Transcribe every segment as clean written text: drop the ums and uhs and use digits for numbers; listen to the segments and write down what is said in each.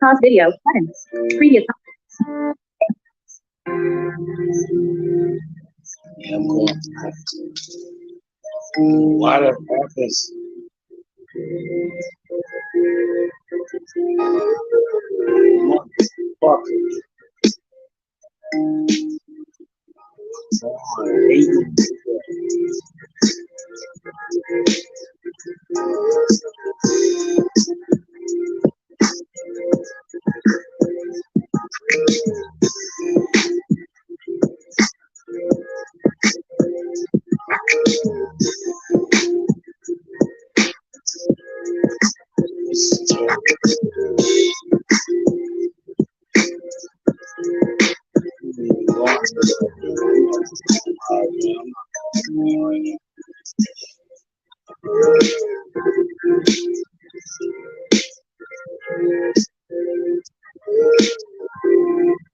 Pause video button. Previous. Yeah, I'm going. Why the happens? Motherfucker.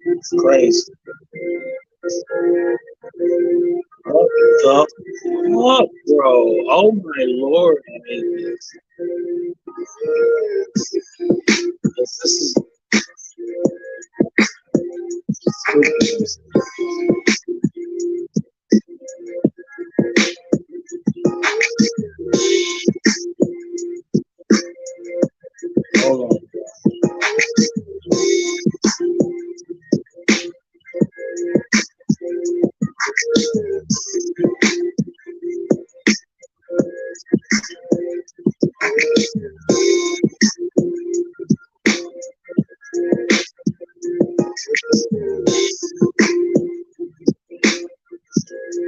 It's crazy. What the fuck, bro? Oh my lord. This is hold on.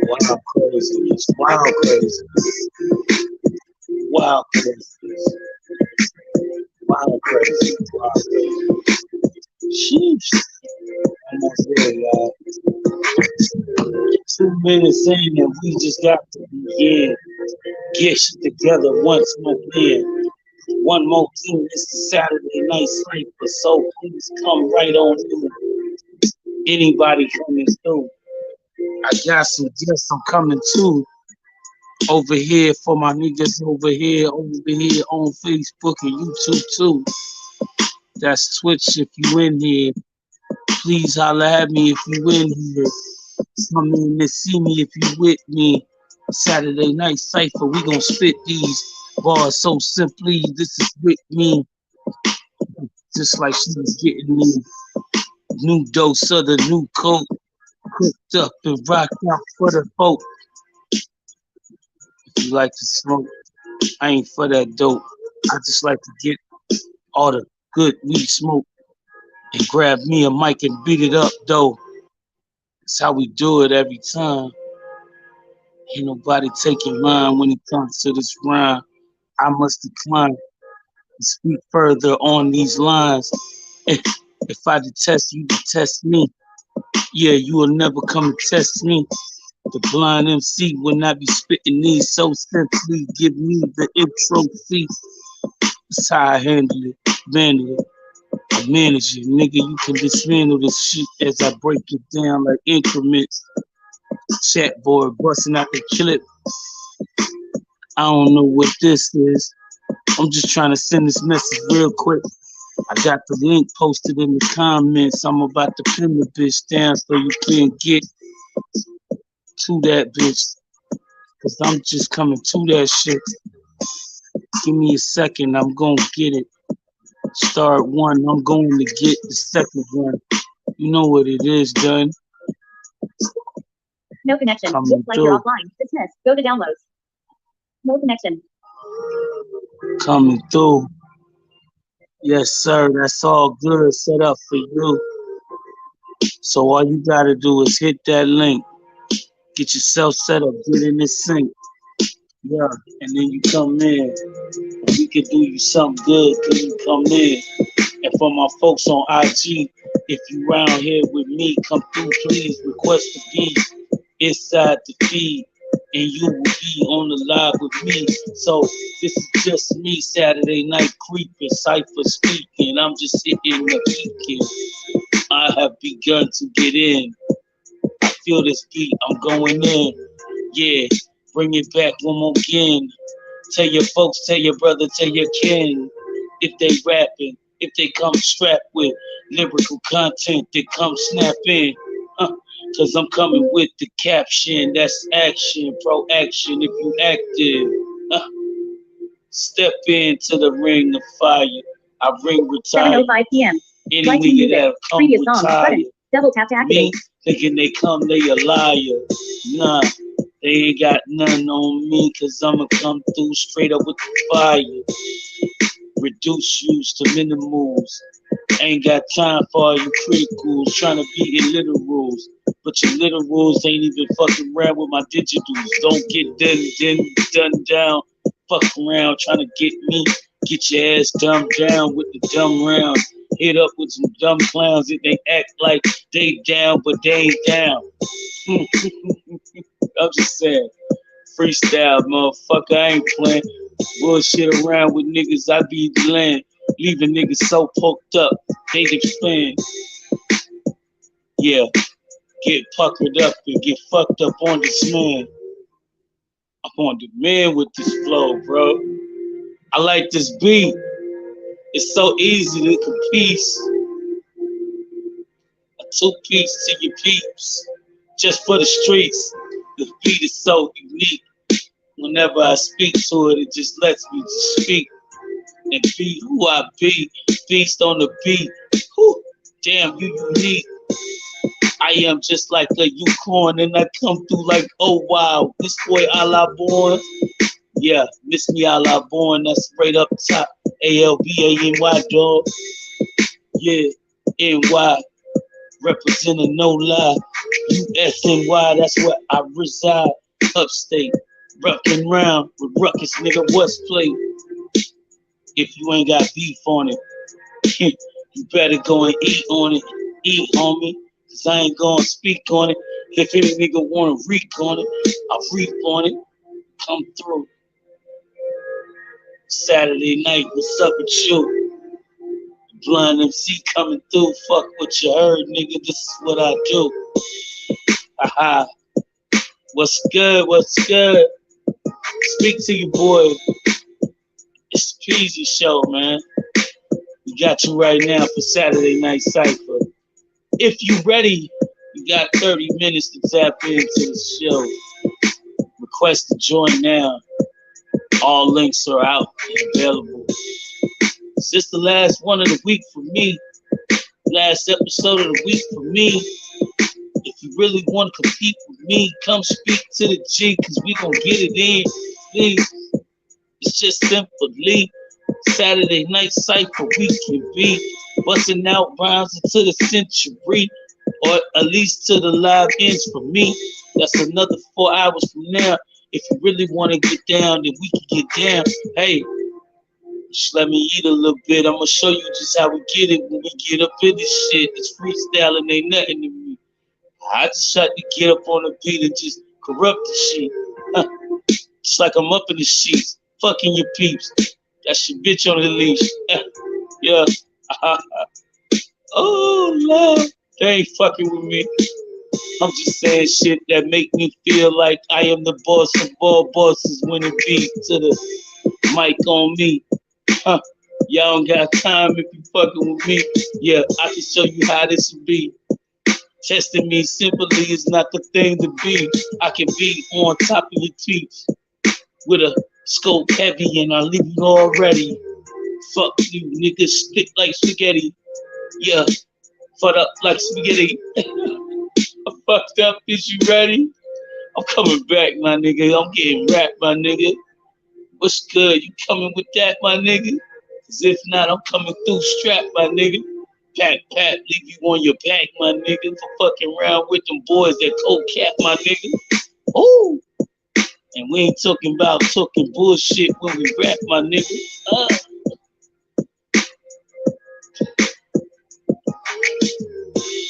Wow, crazy. It's wild crazy. Wow, crazy. Wow, crazy. Wow, crazy. Sheesh. Almost there, y'all. 2 minutes in, and we just got to begin. Get shit together once more again. One more thing, this is Saturday night Cypher, so please come right on through. Anybody coming through? I got some guests I'm coming to over here for my niggas over here on Facebook and YouTube too. That's Twitch if you in here. Please holler at me if you in here. Come in and see me if you with me. Saturday night Cypher, we gonna spit these bars so simply. This is with me. Just like she was getting me. New dose of the new coat. Cooked up and rocked out for the folk. If you like to smoke, I ain't for that dope. I just like to get all the good weed smoke and grab me a mic and beat it up though. That's how we do it every time. Ain't nobody taking mine when it comes to this rhyme. I must decline to speak further on these lines. If I detest you, detest me. Yeah, you will never come and test me. The blind MC will not be spitting these, so simply give me the intro fee. That's how I handle it, handle it. I manage it, nigga. You can dismantle this shit as I break it down like increments. Chat board busting out the clip. I don't know what this is. I'm just trying to send this message real quick. I got the link posted in the comments. I'm about to pin the bitch down so you can get to that bitch. Cause I'm just coming to that shit. Give me a second, I'm gonna get it. Start one, I'm going to get the second one. You know what it is, done. No connection. Looks like you're offline. Dismiss. Go to downloads. No connection. Coming through. Yes, sir. That's all good. Set up for you. So all you gotta do is hit that link. Get yourself set up. Get in this sync. Yeah, and then you come in. We can do you something good. Then you come in. And for my folks on IG, if you round here with me, come through, please request to be inside the feed. and you will be on the live with me. So this is just me, Saturday night creeping, Cypher speaking. I'm just sitting the peeking. I have begun to get in. I feel this beat, I'm going in. Yeah, bring it back one more again. Tell your folks, tell your brother, tell your kin. If they rapping, if they come strapped with lyrical content, they come snap in. Cause I'm coming with the caption, that's action, pro action if you active. Step into the ring of fire. I ring retire. 7:05 p.m. Any Right to nigga music. that'll come Previous song retire. button. Double tap to Me activate. thinking they come, they a liar. Nah, they ain't got none on me, cause I'ma come through straight up with the fire. Reduce use to minimals. Ain't got time for all you criticals trying to be in literals. But your literals ain't even fucking around with my digitals. Don't get done down. Fuck around trying to get me. Get your ass dumbed down with the dumb round. Hit up with some dumb clowns that they act like they down, but they ain't down. I'm just saying. Freestyle, motherfucker, I ain't playing. Bullshit around with niggas, I be delaying. Leaving niggas so poked up, they defend. Yeah, get puckered up and get fucked up on this man. I'm on the man with this flow, bro. I like this beat. It's so easy to piece. A two-piece to your peeps. Just for the streets. The beat is so unique. Whenever I speak to it, it just lets me just speak and be who I be. Feast on the beat. Whew, damn, you unique. I am just like a unicorn and I come through like, oh wow, this boy a la born. Yeah, miss me a la born, that's straight up top. ALBANY, dog. Yeah, NY, representing no lie. USNY, that's where I reside. Upstate, rucking round with ruckus, nigga, what's play? If you ain't got beef on it, you better go and eat on it. Eat on me, cause I ain't gonna speak on it. If any nigga wanna reek on it, I'll reap on it. Come through. Saturday night, what's up with you? Blind MC coming through. Fuck what you heard, nigga. This is what I do. Haha. What's good? What's good? Speak to you, boy. It's the Peasy Show, man. We got you right now for Saturday Night Cypher. If you ready, you got 30 minutes to tap into the show. Request to join now. All links are out and available. It's just the last one of the week for me. Last episode of the week for me. If you really want to compete with me, come speak to the G, cause we gonna get it in, please. It's just simply Saturday Night Cypher we can be. Busting out rhymes into the century, or at least to the live ends for me. That's another 4 hours from now. If you really want to get down, then we can get down. Hey, just let me eat a little bit. I'm gonna show you just how we get it when we get up in this shit. This freestyling ain't nothing to me. I just had to get up on the beat and just corrupt the shit. It's like I'm up in the sheets, fucking your peeps. That's your bitch on the leash. Yeah. Oh Lord, they ain't fucking with me. I'm just saying shit that make me feel like I am the boss of all bosses when it be to the mic on me. Y'all don't got time if you fucking with me. Yeah, I can show you how this will be. Testing me simply is not the thing to be. I can be on top of your teeth with a scope heavy and I leave you already. Fuck you niggas, stick like spaghetti. Yeah, fucked up like spaghetti. I'm fucked up, is you ready? I'm coming back, my nigga. I'm getting rapped, my nigga. What's good? You coming with that, my nigga? Cause if not, I'm coming through strapped, my nigga. Pat, leave you on your back, my nigga. For fucking around with them boys that cold cap, my nigga. Ooh. And we ain't talking about talking bullshit when we rap, my nigga.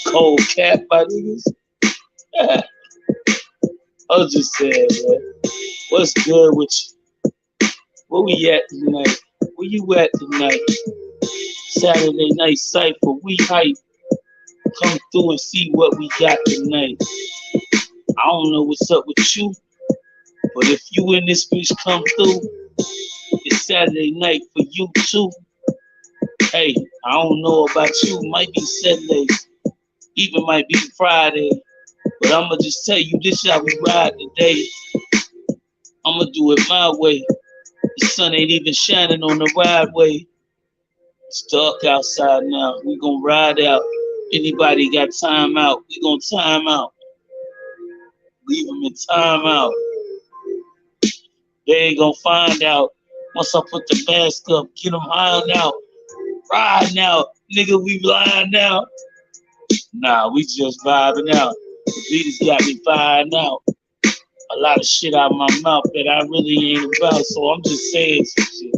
Cold cap, my niggas. I was just saying, man. What's good with you? Where we at tonight? Where you at tonight? Saturday night Cypher, we hype. Come through and see what we got tonight. I don't know what's up with you, but if you in this bitch come through, it's Saturday night for you too. Hey, I don't know about you, might be Saturday, even might be Friday, but I'ma just tell you this how we ride today. I'ma do it my way. The sun ain't even shining on the ride way. It's dark outside now. We gonna ride out. Anybody got time out? We gonna time out. Leave them in time out. They ain't gonna find out. Once I put the mask up, get them high out. Ride now. Nigga, we blind now. Nah, we just vibing out. The beat has got me fired out. A lot of shit out of my mouth that I really ain't about, so I'm just saying some shit.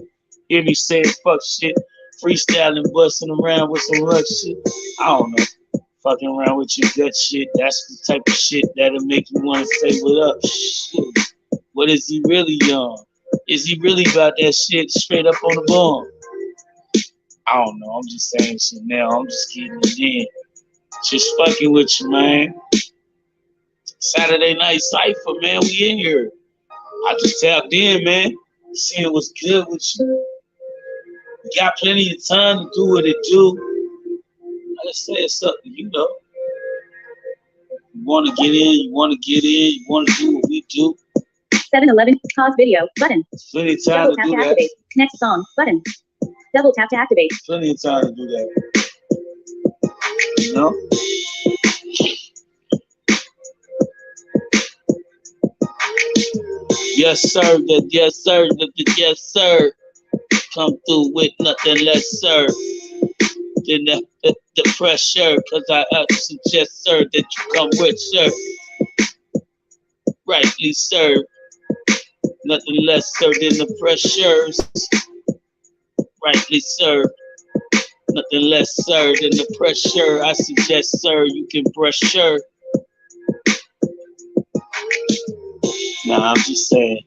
Hear me saying fuck shit, freestyling, busting around with some rough shit. I don't know. Fucking around with your gut shit, that's the type of shit that'll make you want to say what up. Shit. What is he really on? Is he really about that shit straight up on the bomb? I don't know. I'm just saying shit now. I'm just getting it in. Just fucking with you, man. Saturday night Cypher, man. We in here. I just tapped in, man. Seeing what's good with you. We got plenty of time to do what it do. I just say something, you know. You want to get in, you want to get in, you want to do what we do. 7-Eleven, pause video, button. Plenty of time Double to tap do to that. activate. Next song, button. Double tap to activate. Plenty of time to do that. You know? Yes, sir. That yes, sir. That yes, sir. Come through with nothing less, sir, than the pressure. Cause I suggest, sir, that you come with, sir. Rightly, sir. Nothing less, sir, than the pressures. Rightly, sir. Nothing less, sir, than the pressure. I suggest, sir, you can brush, sir. Nah, I'm just saying.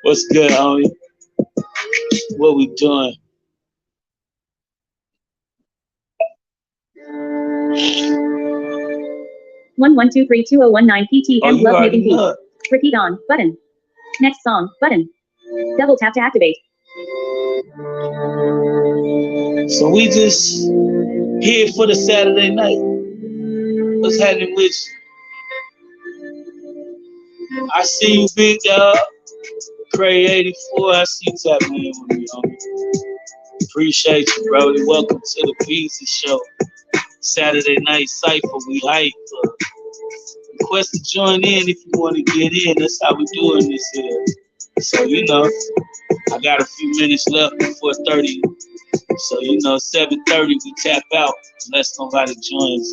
What's good, homie? What we doing? One one two three 2019 PT and you love already making beats. know. Repeat on, button. Next song, button. Double tap to activate. So we just here for the Saturday night. What's happening with you? I see you, big dog. Cray 84, I see you tapping in with me, homie. Appreciate you, brother. Welcome to the Peasy Show. Saturday night Cypher, we hype. Request to join in if you want to get in. That's how we doing this here. So, you know, I got a few minutes left before 30. So, you know, 7:30 we tap out unless nobody joins.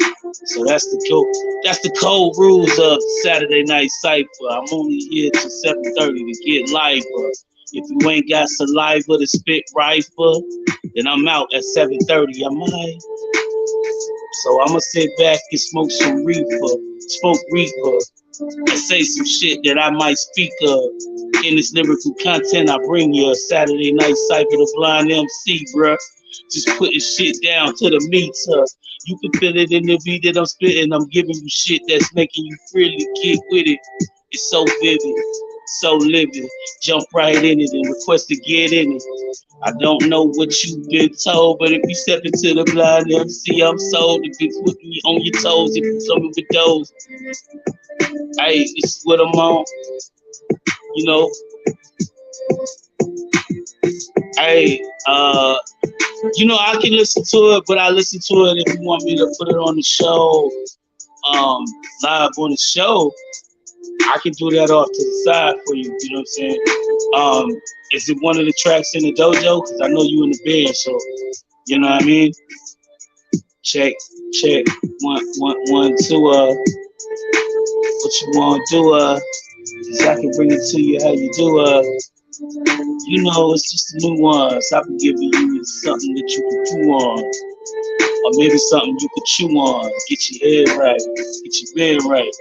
So that's the cold rules of Saturday night Cypher. I'm only here till 7:30 to get live. If you ain't got saliva to spit rifle, then I'm out at 7:30. Am I? So I'ma sit back and smoke reefer, and say some shit that I might speak of in this lyrical content I bring you. Saturday night Cypher, the blind MC, bruh. Just putting shit down to the meter. You can feel it in the beat that I'm spitting. I'm giving you shit that's making you freely kick with it. It's so vivid, so living. Jump right in it and request to get in it. I don't know what you've been told, but if you step into the blind MC, I'm sold. If it's put me on your toes, if you coming with those, hey, this is what I'm on. You know, hey, you know, I can listen to it, but I listen to it if you want me to put it on the show, live on the show. I can do that off to the side for you. You know what I'm saying? Is it one of the tracks in the dojo? Because I know you in the band, so you know what I mean. Check, 1, 2. What you want to do? So I can bring it to you how you do. You know, it's just a new one. So I can give you something that you can chew on, or maybe something you can chew on. Get your head right, get your bed right.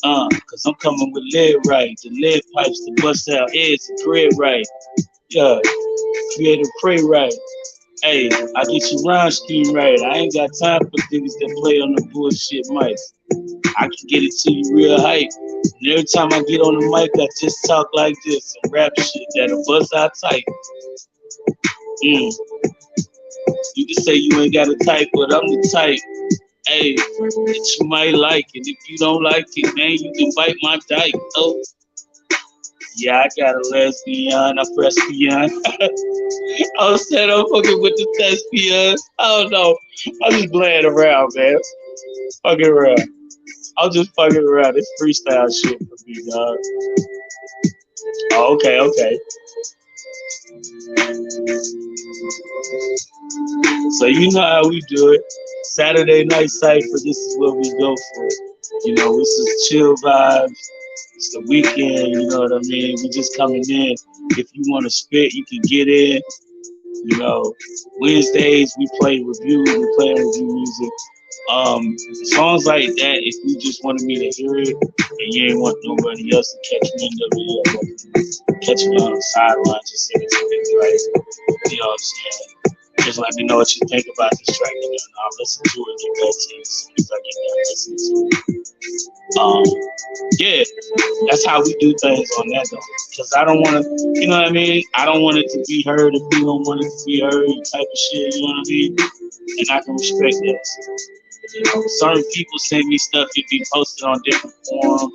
Cause I'm coming with lead right, the lead pipes to bust out heads, the grid right. Yeah, creative pray right. Hey, I get you rhyme scheme right. I ain't got time for niggas that play on the bullshit mics. I can get it to you real hype. And every time I get on the mic, I just talk like this and rap shit that'll bust out tight. You can say you ain't got a type, but I'm the type. Hey, that you might like it. If you don't like it, man, you can bite my dyke. Oh, yeah, I got a lesbian, a thespian. I'm saying I'm fucking with the thespian. I don't know. I'm just playing around, man. Fucking around. I'm just fucking around. It's freestyle shit for me, dog. Oh, okay. So you know how we do it. Saturday night Cypher, this is what we go for. You know, this is chill vibes. It's the weekend, you know what I mean? We just coming in. If you want to spit, you can get in. You know, Wednesdays we play review, we play review music. Songs like that, if you just wanted me to hear it and you ain't want nobody else to catch me in the video, catch me on the sideline, just send it to me, right? You know what I'm saying? Just let me know what you think about this track, and then I'll listen to it and get back to you as soon as I get done listening to it. Yeah, that's how we do things on that though. Cause I don't want to, you know what I mean? I don't want it to be heard if you don't want it to be heard, type of shit, you know what I mean? And I can respect that. You know, certain people send me stuff it be posted on different forums,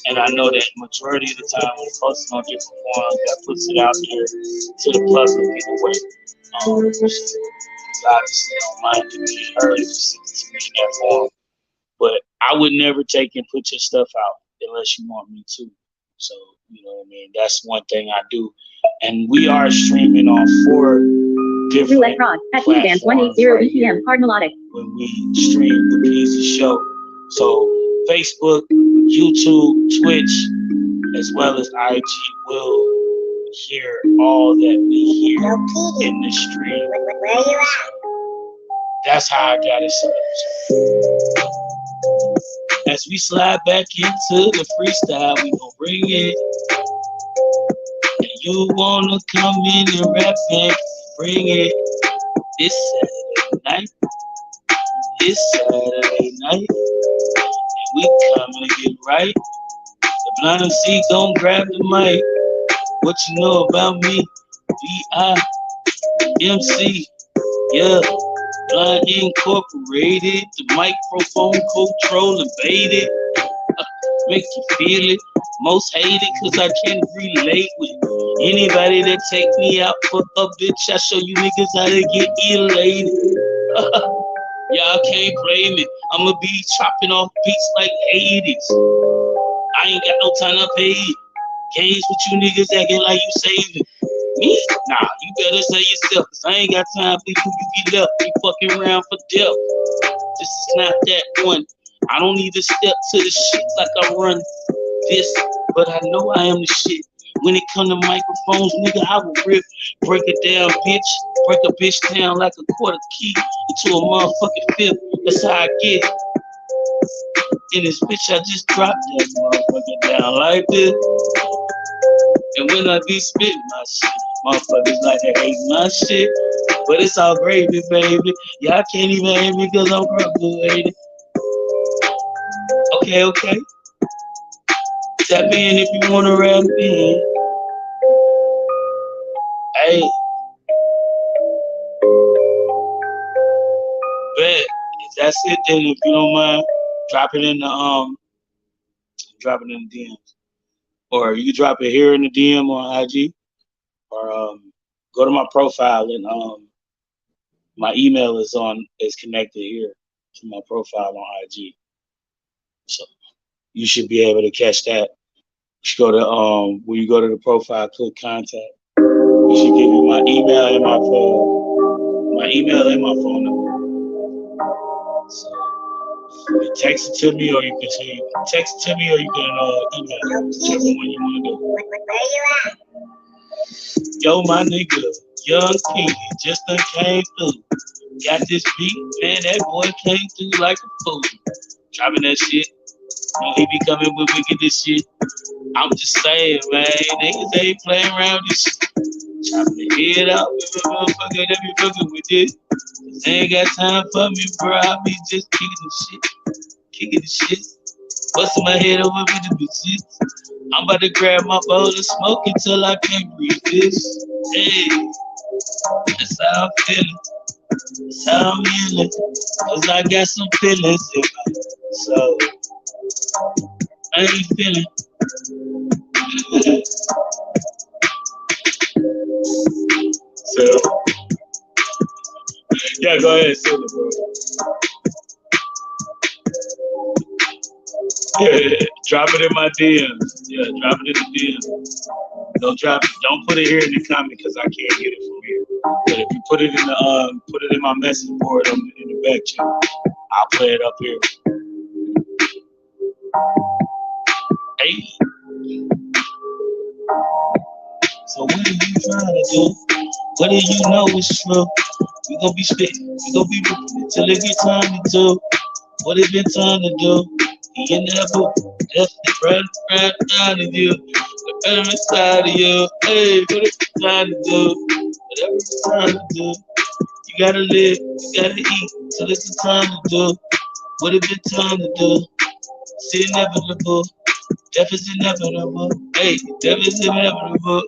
and I know that majority of the time when it's posted on different forums, that puts it out there to the public in a way. Obviously don't mind it being heard if you send it to me in that form. But I would never take and put your stuff out unless you want me to. So, you know what I mean? That's one thing I do. And we are streaming on 4 different Roulette Prod at Dance 180 right BPM, hard melodic. when we stream the Peasy Show. So Facebook, YouTube, Twitch, as well as IG will hear all that we hear in the stream. Where you at? That's how I got it set up. As we slide back into the freestyle, we gon' bring it. And you wanna come in and rap and bring it. It's Saturday night. It's Saturday night. And we coming to get right. The blind MC gon' grab the mic. What you know about me? B-I-M-C. Yeah. Blind Incorporated, the microphone control invaded. Make you feel it, most hated, cause I can relate with anybody that take me out for a bitch. I show you niggas how to get elated. Y'all can't play me, I'ma be chopping off beats like 80s. I ain't got no time to pay it. Games with you niggas acting like you saving. Me? Nah, you better say yourself, cause I ain't got time for you get left. Be fucking around for death. This is not that one. I don't need to step to the shit like I run this, but I know I am the shit. When it come to microphones, nigga, I will rip, break it down, bitch. Break a bitch down like a quarter key into a motherfucking fifth. That's how I get it. In this bitch, I just dropped that motherfucker down like this. And when I be spitting my shit, motherfuckers like to hate my shit. But it's all gravy, baby. Y'all can't even hate me because I'm graduated. Okay. Tap in if you want to rap in. Hey. Bet. If that's it, then if you don't mind, drop it in the DMs. Or you can drop it here in the DM on IG. Or go to my profile and my email is connected here to my profile on IG. So you should be able to catch that. You should go to when you go to the profile, click contact. You should give you my email and my phone number. So you can text it to me, or you can text it to me, or you can email it. Whichever one you want to do. Where you at? Yo, my nigga, Young King, just done came through. Got this beat, man, that boy came through like a fool. Dropping that shit He be coming with wicked this shit. I'm just saying, man, niggas ain't playing around this shit. Chopping the head out with a motherfucker that be fucking with this. They ain't got time for me, bro. I be just kicking the shit. Busting my head over with the bitches. I'm about to grab my bowl and smoke until I can't breathe this. Hey, that's how I'm feeling. That's how I'm feeling. Cause I got some feelings in my soul. I ain't feeling. So, yeah, go ahead, say it, bro. Yeah, drop it in my DMs. Yeah, drop it in the DMs. Don't drop it. Don't put it here in the comment because I can't get it from here. But if you put it in the put it in my message board in the back channel, I'll play it up here. Hey. So what are you trying to do? What do you know is true? We gonna be spitting. We gonna be ripping till it get time to do. What it been time to do? He in that book. That's right down to you. Whatever it's time to you. Hey, what it's time to do? Whatever it's time to do. You gotta live. You gotta eat. So this is time to do. What it been time to do? It's inevitable. Death is inevitable. Hey, death is inevitable.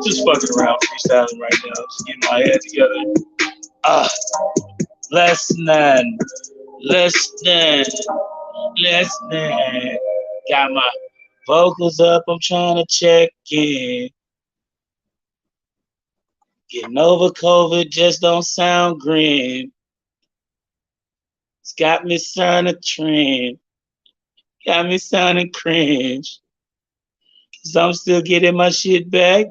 Just fucking around freestyling right now. Just getting my head together. Less than. Got my vocals up. I'm trying to check in. Getting over COVID just don't sound grim. It's got me sounding trend. Got me sounding cringe. Cause I'm still getting my shit back.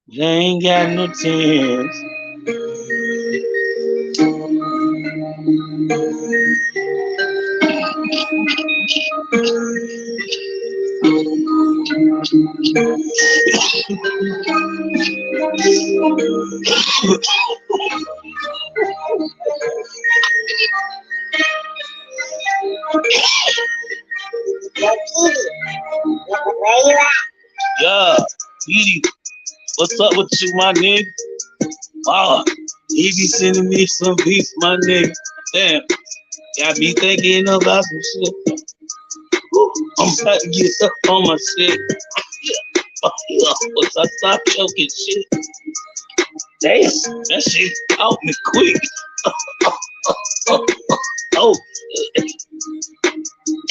But I ain't got no tears. Yo, Kitty, where you at? Yeah, Edie, what's up with you, my nigga? Oh, he be sending me some beats, my nigga. Damn, got me thinking about some shit. Woo, I'm about to get up on my shit. Once I stop choking shit. Damn, that shit out me quick. Oh,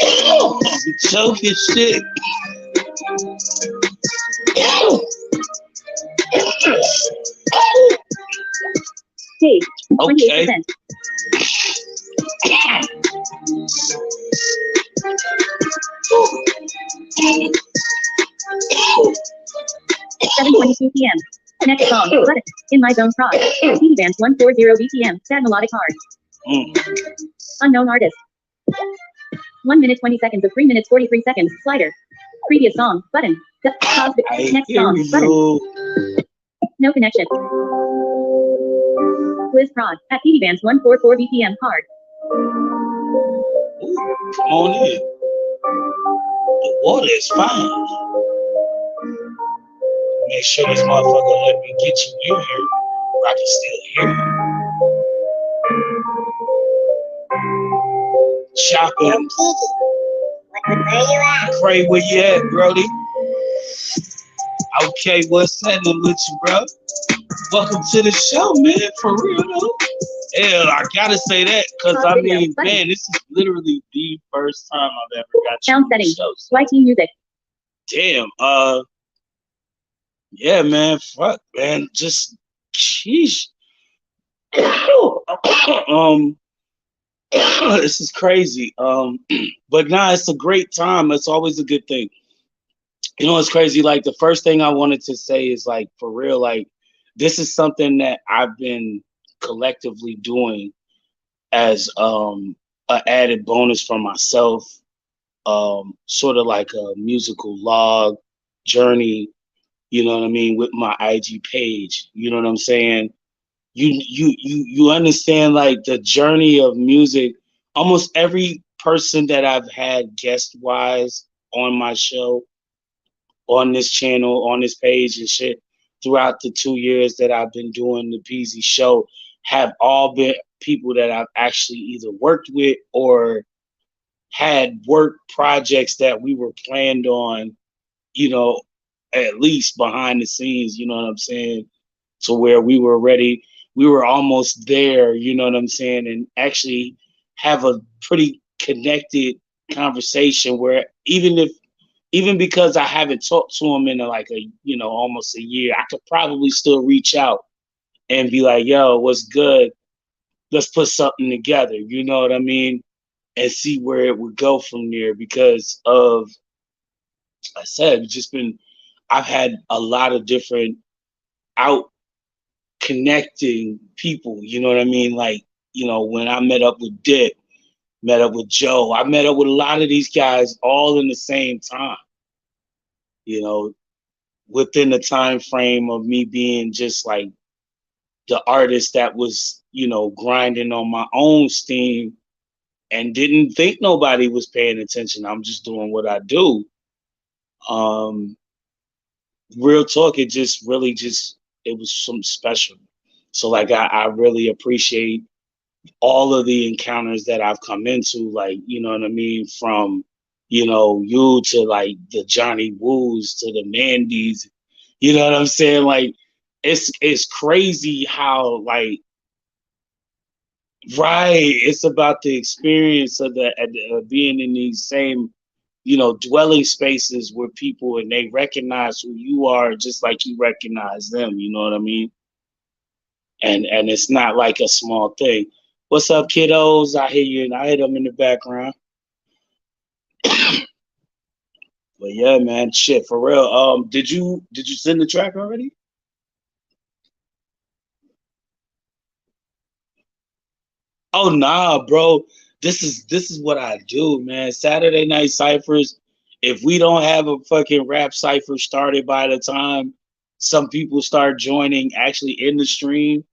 I'm choking shit. Stage, Okay. 28%. Seven 22 p.m. Next song, button. In my zone prod. TV Bands 140 BPM. Sad melodic hard. Unknown artist. 1 minute 20 seconds of 3 minutes 43 seconds. Slider. Previous song, button. Next song, button. No connection. Quiz prod at TV Bands 144 BPM hard. Come on in. The water is fine. Make sure this motherfucker let me get you in here where I can still hear you. Yo, Chopping. Kitty, where you at? Cray, where you at, Brody? Okay, what's happening with you, bro? Welcome to the show, man. For real, though. Hell, I gotta say that because I mean, man, this is literally the first time I've ever got you Sound on the setting. show. So, YT music. damn, yeah, man, fuck, man, just, sheesh. This is crazy. But nah, it's a great time. It's always a good thing. You know, it's crazy. Like the first thing I wanted to say is like, for real, like this is something that I've been collectively doing as an added bonus for myself, sort of like a musical log journey, you know what I mean, with my IG page, you know what I'm saying? you understand like the journey of music. Almost every person that I've had guest wise on my show, on this channel, on this page and shit, throughout the 2 years that I've been doing the Peasy show, have all been people that I've actually either worked with or had work projects that we were planned on, you know, at least behind the scenes, you know what I'm saying? To where we were ready, we were almost there, you know what I'm saying? And actually have a pretty connected conversation where even because I haven't talked to him in like a, almost a year, I could probably still reach out and be like, yo, what's good? Let's put something together, you know what I mean? And see where it would go from there because of, I said, I've had a lot of different out connecting people, you know what I mean? Like, when I met up with Dick, met up with Joe, I met up with a lot of these guys all in the same time, within the time frame of me being just like the artist that was, grinding on my own steam and didn't think nobody was paying attention. I'm just doing what I do. Real talk, it was something special. So like I really appreciate all of the encounters that I've come into, like, you know what I mean, from you to like the Johnny Woos to the Mandys, you know what I'm saying? Like it's crazy how like right, it's about the experience of being in these same dwelling spaces where people and they recognize who you are just like you recognize them, you know what I mean? And it's not like a small thing. What's up, kiddos? I hear you, and I hear them in the background. But yeah, man, shit, for real. Did you send the track already? Oh nah, bro. This is what I do, man. Saturday night ciphers. If we don't have a fucking rap cipher started by the time some people start joining actually in the stream,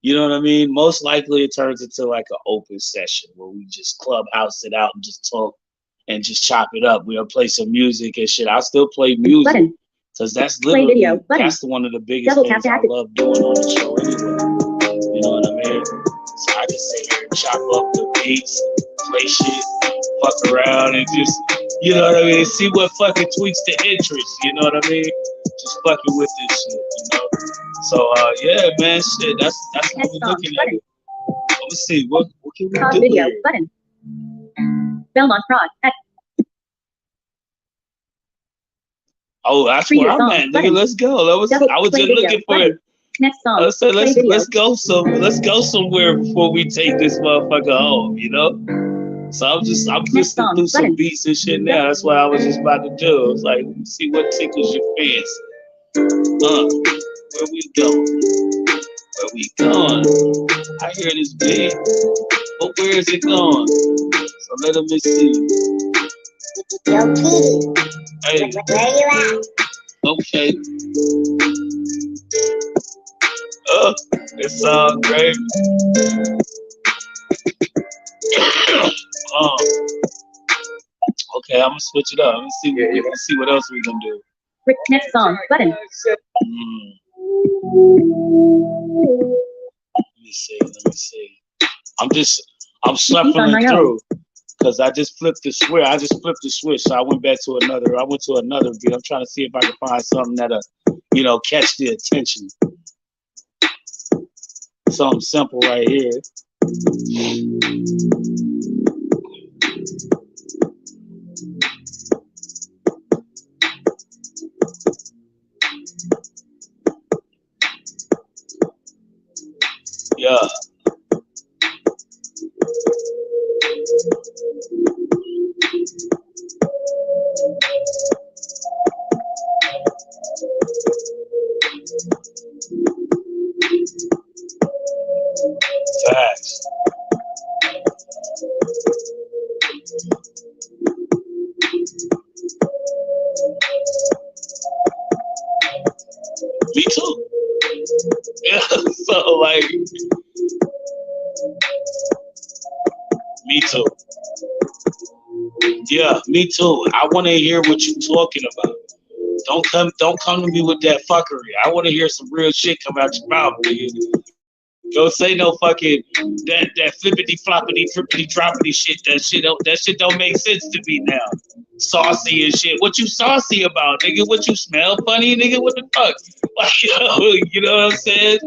you know what I mean? Most likely it turns into like an open session where we just clubhouse it out and just talk and just chop it up. We'll play some music and shit. I'll still play music because that's literally that's one of the biggest things I love doing on the show anyway. You know what I mean? So I can sit here and chop up the beats, play shit, fuck around, and just, you know what I mean? See what fucking tweaks the interest, you know what I mean? Just fucking with this shit, you know? So, yeah, man, shit, that's how we're looking at it. Let's see, what can we do video, here? button. Belmont Prod, X. Oh, that's where I'm at, nigga. Let's go. I was just looking for it. Next song. Let's go somewhere before we take this motherfucker home, you know? So I'm listening through some beats and shit now. That's what I was just about to do. I was like, let me see what tickles your fancy. Where we going? Where we going? I hear this beat, but where is it going? So let me see. Yo, Petey. Hey. Where you at? Okay. It sounds great. Okay, I'm gonna switch it up. Let's see what else we can do. Next song, button. Let me see. I'm shuffling through because I just flipped the switch. So I went to another beat. I'm trying to see if I can find something that'll, catch the attention. Something simple right here. Yeah. Facts. Me too. So like, me too. Yeah, me too. I want to hear what you talking about. Don't come to me with that fuckery. I want to hear some real shit come out your mouth, nigga. Don't say no fucking that flippity floppity trippity droppity shit. That shit don't make sense to me now. Saucy and shit. What you saucy about, nigga? What you smell funny, nigga? What the fuck? Like, you know what I'm saying?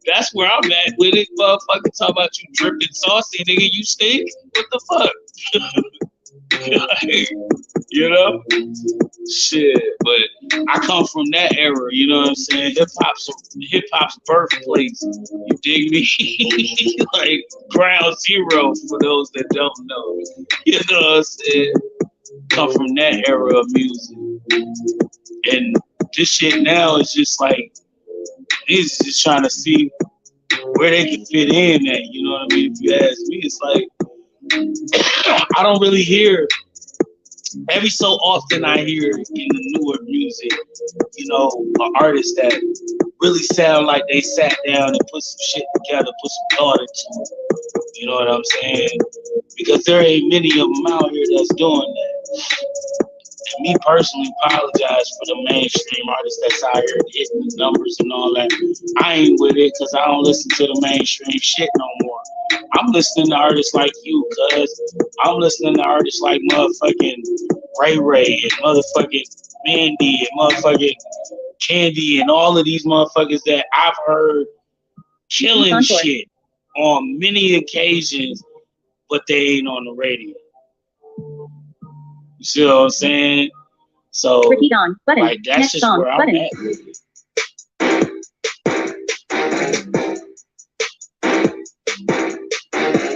That's where I'm at with it, motherfucker. Talk about you dripping saucy, nigga. You stink? What the fuck? You know? Shit, but I come from that era, you know what I'm saying? Hip hop's birthplace. You dig me? Like ground zero for those that don't know. You know what I'm saying? Come from that era of music. And this shit now is just like, it's just trying to see where they can fit in at, you know what I mean? If you ask me, it's like I don't really hear. Every so often I hear in the newer music, you know, an artist that really sound like they sat down and put some shit together, put some thought into it. You know what I'm saying? Because there ain't many of them out here that's doing that. And me personally apologize for the mainstream artists that's out here hitting the numbers and all that. I ain't with it because I don't listen to the mainstream shit no more. I'm listening to artists like you, cuz I'm listening to artists like motherfucking Ray Ray and motherfucking Mandy and motherfucking Candy and all of these motherfuckers that I've heard killing shit on many occasions, but they ain't on the radio. You see what I'm saying? So, repeat on button. like, that's Next just song where I'm button. at with it.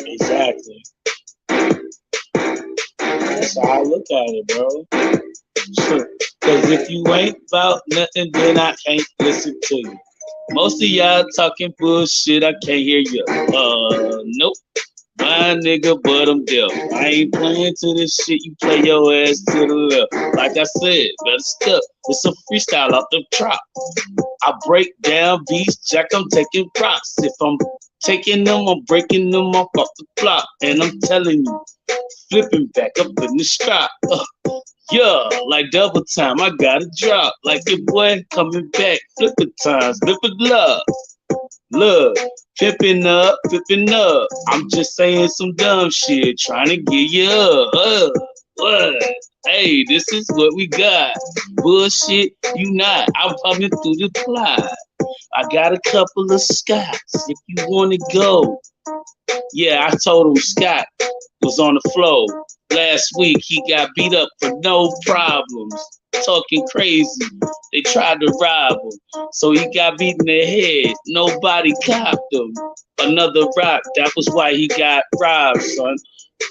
Exactly. That's how I look at it, bro. Sure. Because if you ain't about nothing, then I can't listen to you. Most of y'all talking bullshit, I can't hear you. Nope. My nigga, but I'm deaf. I ain't playing to this shit. You play your ass to the left. Like I said, better step. It's a freestyle off the trap. I break down beats, Jack. I'm taking props. If I'm taking them, I'm breaking them off the block. And I'm telling you, flipping back up in the strap. Yeah, like double time. I got a drop. Like your boy coming back. Flipping times, flipping love. Look, pimping up. I'm just saying some dumb shit, trying to get you up. What? Hey, this is what we got. Bullshit, you not. I'm coming through the plot. I got a couple of Scots if you want to go. Yeah, I told him Scott was on the flow. Last week, he got beat up for no problems. Talking crazy. They tried to rob him. So he got beat in the head. Nobody copped him. Another rock. That was why he got robbed, son.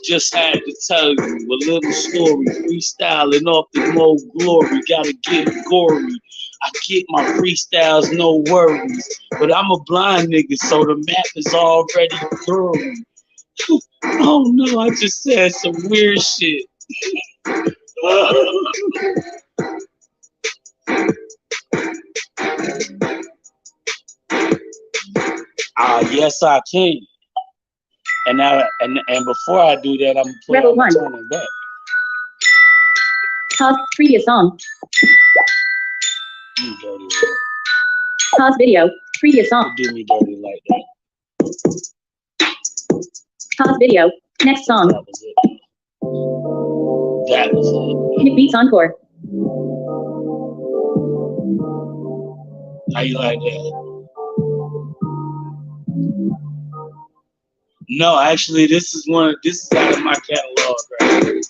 Just had to tell you a little story. Freestyling off the Mo Glory. Gotta get gory. I get my freestyles, no worries. But I'm a blind nigga, so the map is already blurry. Oh no, I just said some weird shit. Yes, I can. And before I do that, I'm gonna play Rebel on the 1. turning back. Pause previous song. You dirty. Pause video. Previous song. You do me dirty like that. Pause video. Next song. That was it. That was it. Nick Beats Encore. How you like that? No, actually, this is out of my catalog right here.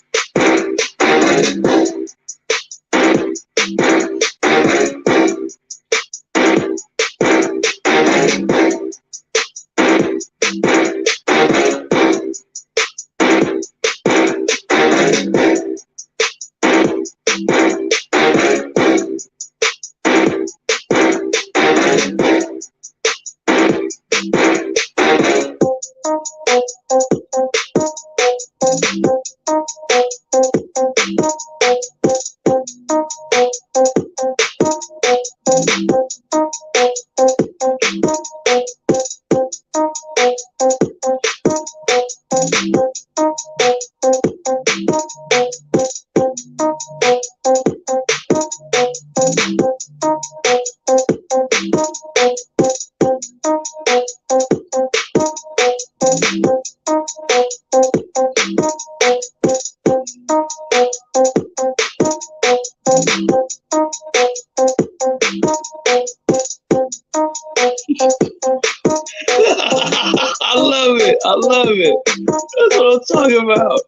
I love it. I love it. That's what I'm talking about.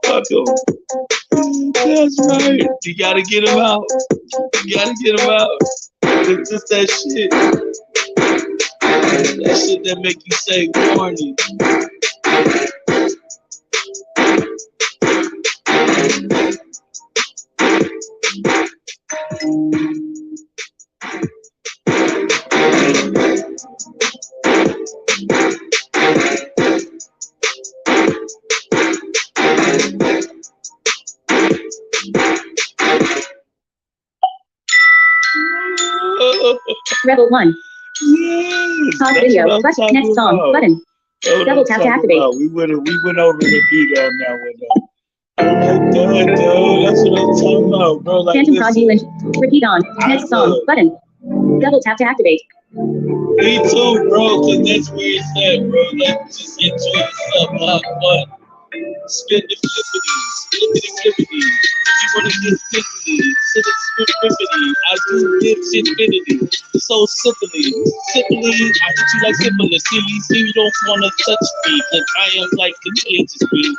Fuck 'em. That's right. You gotta get him out. You gotta get him out. It's just that shit. That shit that make you say corny. Rebel 1. Yes, Pause that's video. what I'm But talking next song. about. Button. That's what Double I'm tap to talking activate. about. We went over the beat on that one though. Duh, that's what I'm talking about, bro. Like, Phantom Prod listen, Lynch. Repeat on. Next song. look. Button. Double tap to activate. Me too, bro, because that's where it's at, bro. Like, just enjoy yourself, have fun. Spin the flippity. If you want to get stickity, sit it swiftity. I do dips infinity. So simply, I hit you like syphilis. See, you don't want to touch me, because I am like contagious, me.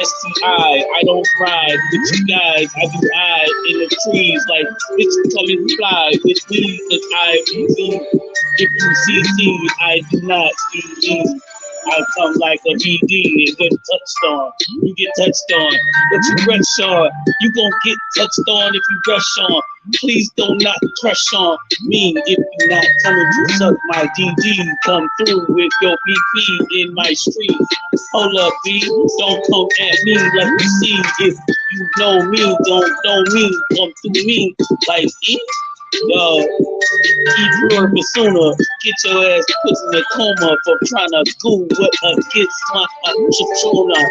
STI, I don't ride with you guys. I do hide in the trees like bitch come and fly with me because I be. If you see, I do not see. I come like a BD and get touched on. You get touched on, but you rush on. You gon' get touched on if you rush on. Please do not crush on me if you're not coming to suck my DD. Come through with your BP in my street. Hold up, B. Don't come at me like you see. If you know me, don't know me. Come through me like pure persona, get your ass put in a coma for trying to go what against my Chachona.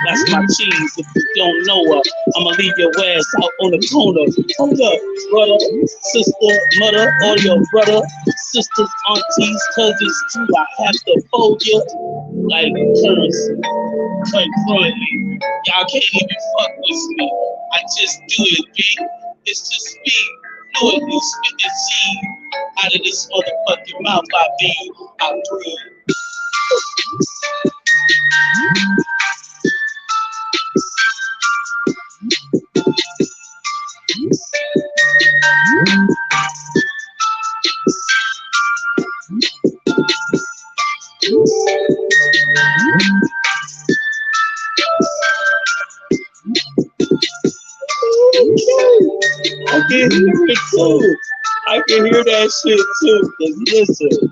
That's my cheese. If you don't know her, I'ma leave your ass out on the corner. Hold up, brother, sister, mother, or your brother, sisters, aunties, cousins too. I have to fold you like currency. Concurrently, y'all can't even fuck with me. I just do it, B. It's just me. Fluently spitting seed out of this motherfucking mouth I be. I breathe. I can hear it too. I can hear that shit too. Cause listen,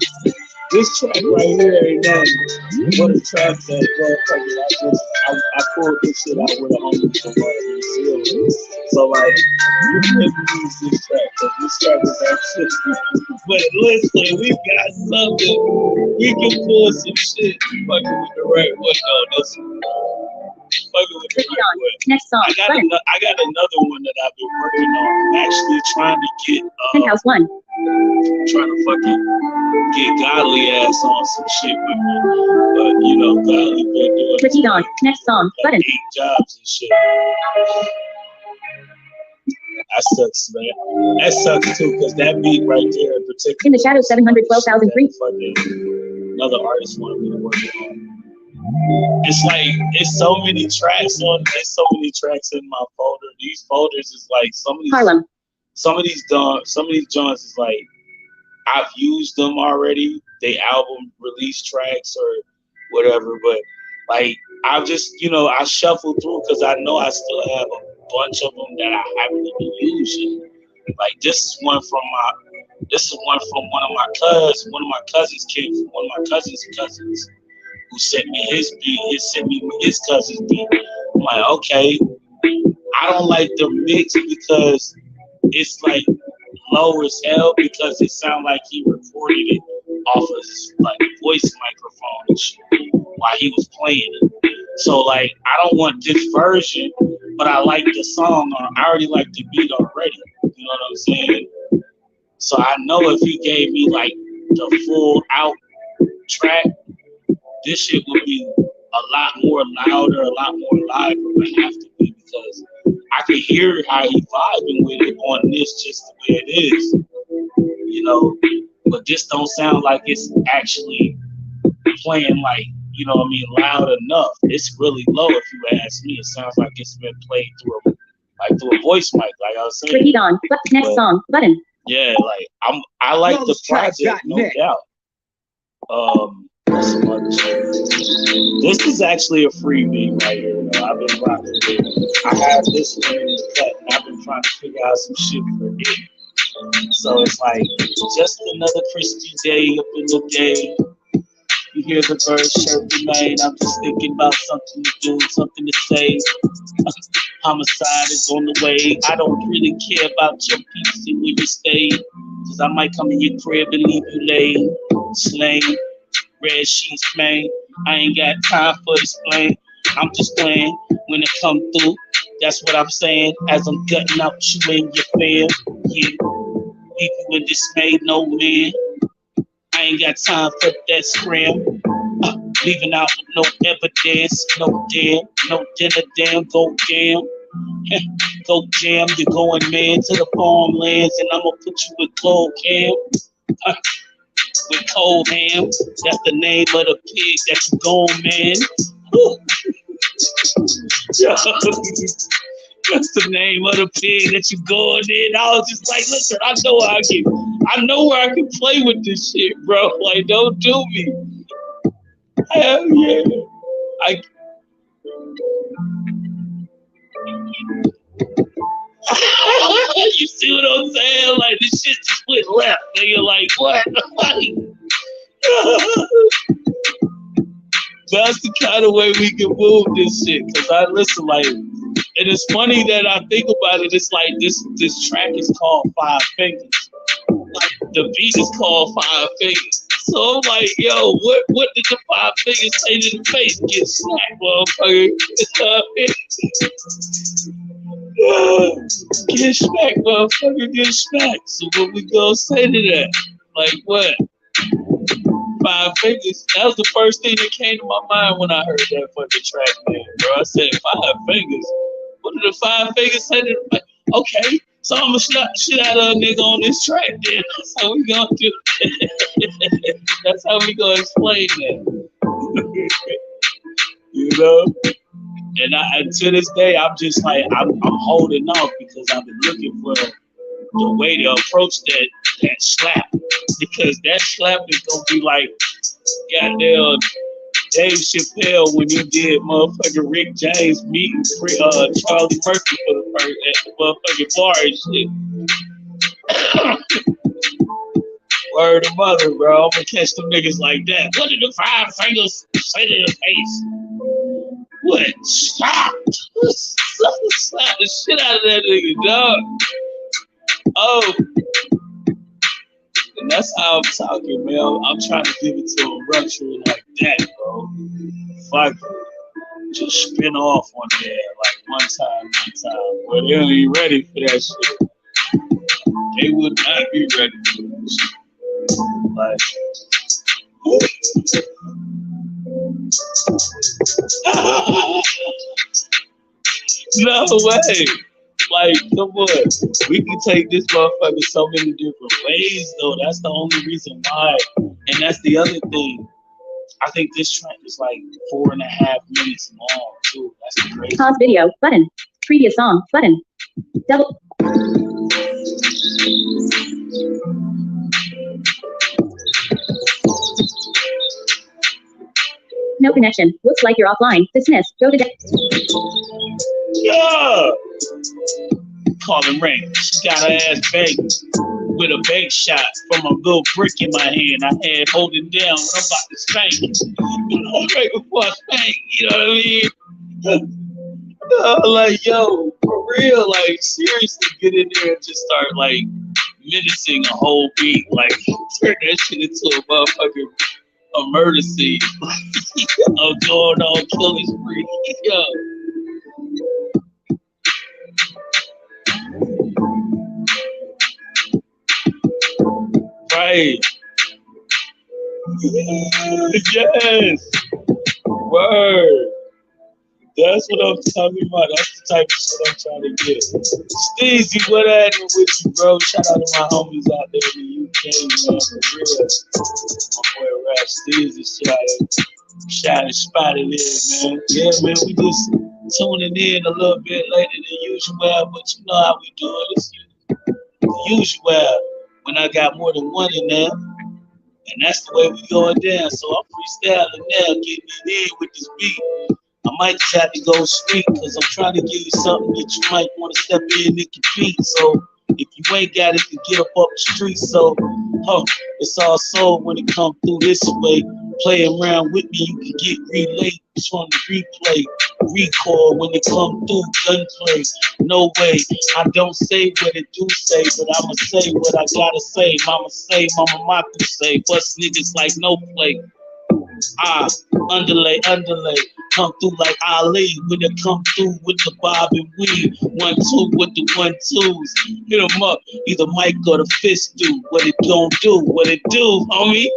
this track right here ain't nothing. What a track that motherfucker. I pulled this shit out with a homie from Brazil. So like, you couldn't use this track because this track is that shit. But listen, we got something. We can pull some shit. Fucking with the right one on this one. Fucking with the right one. Next song. I got another one that I've been working on. I'm actually trying to get Penthouse 1. trying to fucking get godly ass on some shit with me. But you know, godly been doing Repeat on. Next song. like Button. 8 jobs and shit. That sucks, man. That sucks too, because that beat right there in particular. In the Shadow 712,003. Another artist wanted me to work on. It's like it's so many tracks in my folder. These folders is like Harlem. some of these joints is like I've used them already. They album release tracks or whatever, but like I've just I shuffle through because I know I still have a bunch of them that I haven't even used yet. Like this is one from one of my cousins came from one of my cousin's cousins who sent me his beat. He sent me his cousin's beat. I'm like, okay, I don't like the mix because it's like low as hell because it sounded like he recorded it off of his like voice microphone and shit while he was playing it. So like I don't want this version, but I like the song. I already like the beat already. You know what I'm saying? So I know if he gave me like the full out track, this shit would be a lot more louder, a lot more live. It would have to be because I can hear how he vibing with it on this just the way it is, you know. But this don't sound like it's actually playing like, you know what I mean, loud enough. It's really low if you ask me. It sounds like it's been played through a voice mic, like I was saying. Repeat on. Next song button. Yeah, like I like the project, no doubt. Some other shit. This is actually a freebie right here, though. I've been rocking with it. I have this one in the cut, and I've been trying to figure out some shit for it. So it's like just another crispy day up in the day. You hear the birds chirping, man. I'm just thinking about something to do, something to say. Homicide is on the way. I don't really care about your peace and where you stay, cause I might come in your crib and leave you laid, slain, red sheets, man. I ain't got time for this playing. I'm just playing when it come through. That's what I'm saying. As I'm gutting out you and your fam, yeah. Leave you in dismay, no man. I ain't got time for that scram. Leaving out with no evidence, no damn, no dinner, damn, go jam. Go jam, you're going man to the farmlands, and I'm gonna put you with cold cam. With cold ham, that's the name of the pig that you going, man. That's the name of the pig that you going in. I was just like, listen, I know where I can play with this shit, bro. Like, don't do me. Hell yeah. You see what I'm saying? Like, this shit just went left. And you're like, what? That's the kind of way we can move this shit. Cause I listen, like, and it's funny that I think about it. It's like this track is called Five Fingers. Like, the beat is called Five Fingers. So I'm like, yo, what did the five fingers say to the face? Get smacked, motherfucker. Get smacked, motherfucker, get smacked. So what we gonna say to that? Like what? Five fingers. That was the first thing that came to my mind when I heard that fucking track, man, bro. I said, five fingers? What did the five fingers say to the face? Okay. So I'm gonna slap shit out of a nigga on this track, then. That's how we gonna do it. That's how we gonna explain that. You know? And to this day, I'm just like, I'm holding off because I've been looking for the way to approach that slap. Because that slap is gonna be like, goddamn, Dave Chappelle when he did motherfucking Rick James meeting Charlie Murphy for the first at the motherfucking bar and shit. Word of mother, bro. I'm gonna catch them niggas like that. What did the five fingers say to the face? What? Stop! Slap the shit out of that nigga, dog. Oh. And that's how I'm talking, man. I'm trying to give it to a rupture like that, bro. Fuck it. Just spin off on there like one time. But they ain't ready for that shit. They would not be ready for that shit. Like, no way. Like, come on. We can take this motherfucker so many different ways, though. That's the only reason why. And that's the other thing. I think this track is like 4.5 minutes long, too. That's crazy. Pause video button. Previous song button. Double. No connection. Looks like you're offline. Dismiss. Go to Yeah. Calling Rain. She got her ass banged with a bank shot from a little brick in my hand. I had holding down when I'm about to spank it. Right before I spank, you know what I mean? Like, yo, for real, like, seriously, get in there and just start, like, menacing a whole beat, like turn that shit into a motherfucking a murder scene. A going on killing spree. Yo. Right. Yes. Word. That's what I'm talking about. That's the type of shit I'm trying to get. Steezy, what happened with you, bro? Shout out to my homies out there in the UK, man, for real. My boy Rap Steezy, shot and spotted in, man. Yeah, man, we just tuning in a little bit later than usual, but you know how we do it. It's usual when I got more than one in there. And that's the way we going down. So I'm freestyling now, getting it in with this beat. I might just have to go street because I'm trying to give you something that you might want to step in and compete. So if you ain't got it, you get up the street. So it's all sold when it comes through this way. Playing around with me, you can get relayed on the replay. Record when it come through gunplay. No way, I don't say what it do say, but I'ma say what I gotta say. Mama say, Mama Maku say, bust niggas like no play. Underlay, come through like Ali when it come through with the bob and weed. 1-2 with the 1-2s. Hit 'em up, either Mike or the fist do. What it don't do, what it do, homie.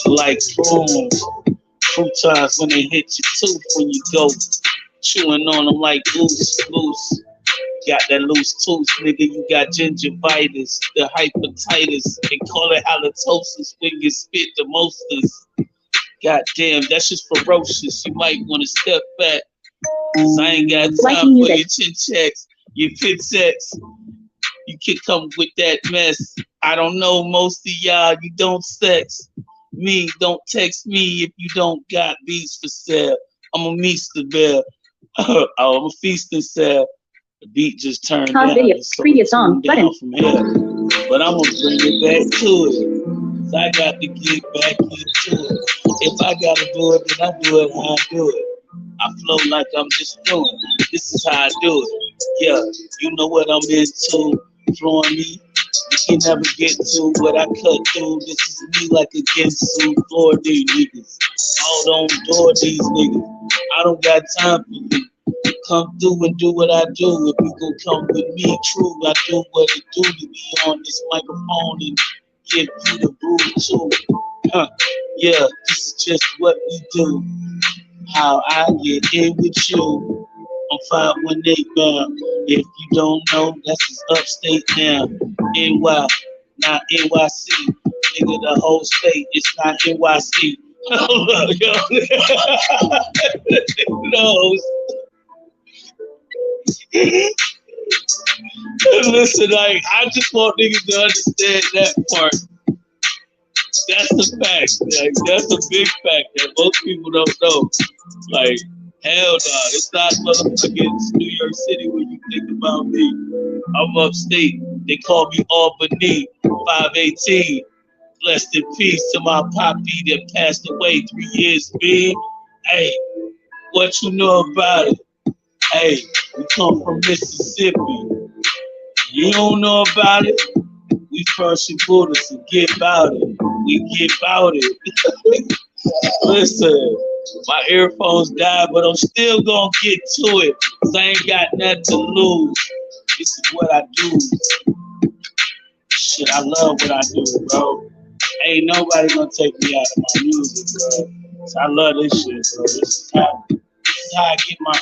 Like prunes, croutons when they hit your tooth when you go chewing on them like loose. Got that loose tooth, nigga. You got gingivitis, the hepatitis, they call it halitosis when you spit the mostest. God damn, that's just ferocious. You might want to step back, cause I ain't got time for your chin checks, your pit sets. You can come with that mess. I don't know most of y'all, you don't sex me, don't text me if you don't got beats for sale. I'm a meester bear. I'm a feast and sell. The beat just turned down. Video, so previous song, button. From here. But I'm gonna bring it back to it. Cause I got to get back into it. If I gotta do it, then I do it how I do it. I flow like I'm just doing. This is how I do it. Yeah, you know what I'm into. Flowing me. You can never get to what I cut through. This is me like a Gensu. Floor these niggas. Hold on, door these niggas. I don't got time for you. Come through and do what I do. If you gon' come with me, true, I do what it do to be on this microphone and give you the groove too. Yeah, this is just what we do. How I get in with you. I'm 518 bound. If you don't know, that's just upstate now. NY, not NYC. Nigga, the whole state, it's not NYC. Hold up, yo. No. Listen, like, I just want niggas to understand that part. That's the fact. Like, that's a big fact that most people don't know. Like, hell no, it's not motherfucking New York City when you think about me. I'm upstate. They call me Albany, 518. Blessed in peace to my poppy that passed away 3 years big. Hey, what you know about it? Hey, we come from Mississippi. You don't know about it? We first and Buddha, so get about it. We get about it. Listen, my earphones died, but I'm still gonna get to it. 'Cause I ain't got nothing to lose. This is what I do. Shit, I love what I do, bro. Ain't nobody gonna take me out of my music, bro. So I love this shit, bro. This is how I get my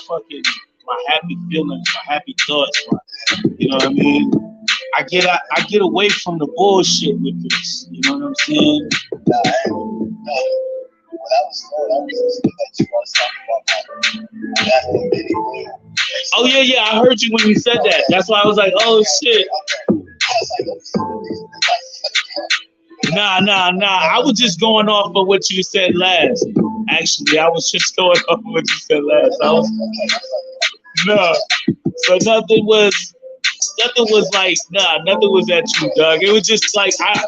happy feelings, my happy thoughts, bro. You know what I mean? I get away from the bullshit with this. You know what I'm saying? Oh yeah, I heard you when you said that. That's why I was like, oh shit. Nah. I was just going off of what you said last. Actually, I was just going off of what you said last. So nothing was like, nothing was at you, Doug. It was just like, I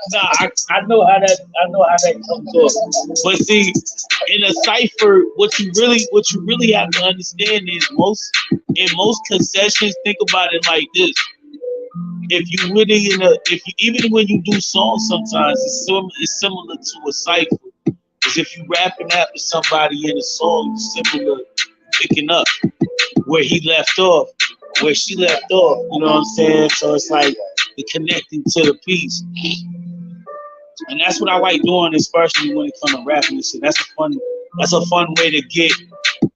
know how that comes off. But see, in a cipher, what you really have to understand is in most concessions, think about it like this. If you really even when you do songs, sometimes it's similar to a cipher. Because if you rapping after somebody in a song, you're similar picking up where he left off, where she left off. You know what I'm saying? So it's like the connecting to the piece, and that's what I like doing, especially when it comes to rapping and shit. That's a fun way to get,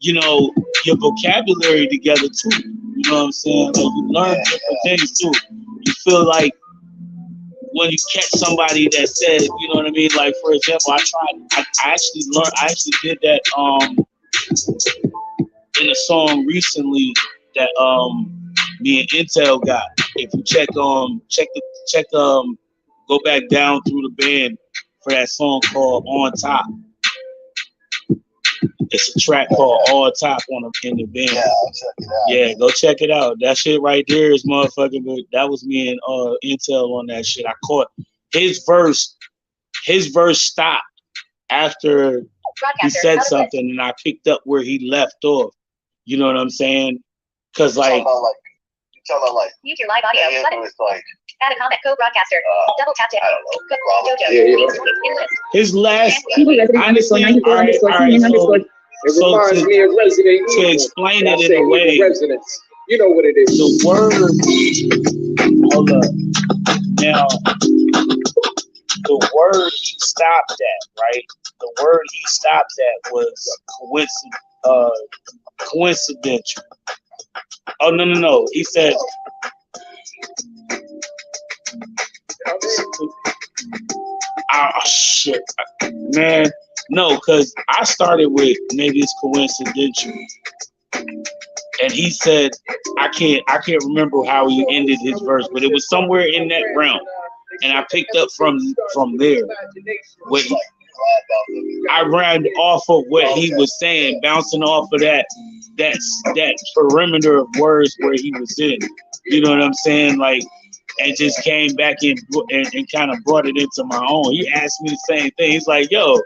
your vocabulary together too. You know what I'm saying? Like you learn different things too. You feel like when you catch somebody that said, you know what I mean? Like for example, I actually did that in a song recently that me and Intel got. If you check go back down through the band for that song called On Top. It's a track called On Top in the band. Yeah, I'll check it out. Yeah, go check it out. That shit right there is motherfucking good. That was me and Intel on that shit. I caught his verse stopped after he said something, and I picked up where he left off. You know what I'm saying? Cause like mute your live audio button. Like, add a comment. Co-broadcaster. Double tap to his last. Honestly, it reminds me of Resident Evil. To explain it in a way, you know what it is. The word. Hold up. Now, the word he stopped at, right? The word he stopped at was coincidental. Oh no! He said. Shit, man. No, because I started with maybe it's coincidental, and he said I can't remember how he ended his verse, but it was somewhere in that realm, and I picked up from there. I ran off of what he was saying, bouncing off of that perimeter of words where he was in. You know what I'm saying? Like. And just came back and kind of brought it into my own. He asked me the same thing. He's like, yo,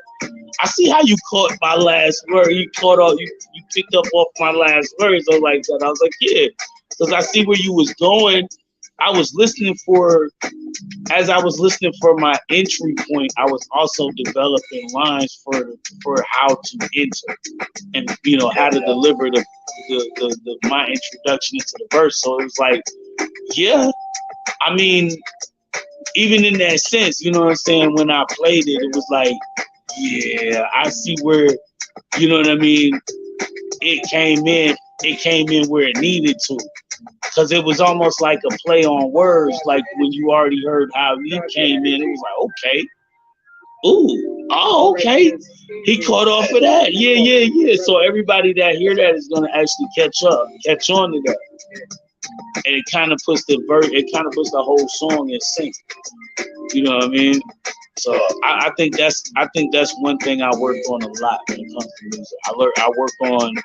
I see how you caught my last word. You picked up off my last words. I was like that. I was like, yeah, because I see where you was going. I was listening as I was listening for my entry point, I was also developing lines for how to enter and, how to deliver my introduction into the verse. So it was like, yeah. I mean, even in that sense, you know what I'm saying? When I played it, it was like, yeah, I see where, you know what I mean? It came in where it needed to. Because it was almost like a play on words. Like when you already heard how he came in, it was like, okay. Ooh, oh, okay. He caught off of that. Yeah. So everybody that hear that is going to actually catch on to that. And it kind of puts the whole song in sync. You know what I mean? So I think that's one thing I work on a lot when it comes to music. I work on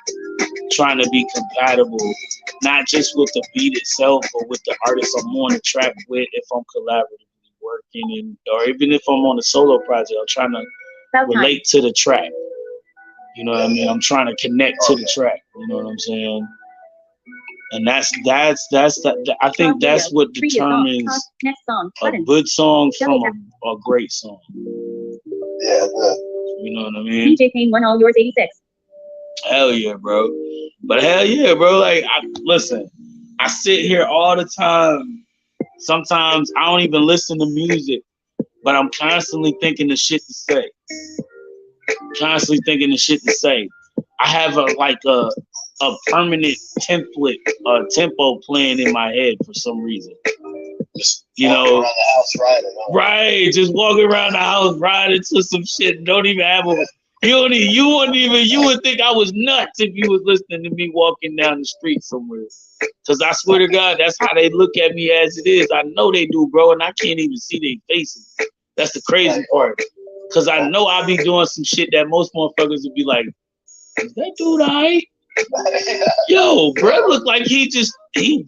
trying to be compatible, not just with the beat itself, but with the artist I'm on the track with. If I'm collaboratively working, or even if I'm on a solo project, I'm trying to relate to the track. You know what I mean? I'm trying to connect to the track. You know what I'm saying? And I think that's what determines a good song from a great song. Yeah, good. You know what I mean? DJ Kane 1 all yours 86. Hell yeah, bro. But hell yeah, bro. Like, listen, I sit here all the time. Sometimes I don't even listen to music, but I'm constantly thinking the shit to say. Constantly thinking the shit to say. I have a permanent template, tempo playing in my head for some reason. Just You walking know, around the house riding. Huh? right? Just walking around the house riding to some shit. Don't even have a. You wouldn't even. You would think I was nuts if you was listening to me walking down the street somewhere. Cause I swear to God, that's how they look at me as it is. I know they do, bro, and I can't even see their faces. That's the crazy part. Cause I know I be doing some shit that most motherfuckers would be like, "Is that dude alright?" Yo, bro, look like he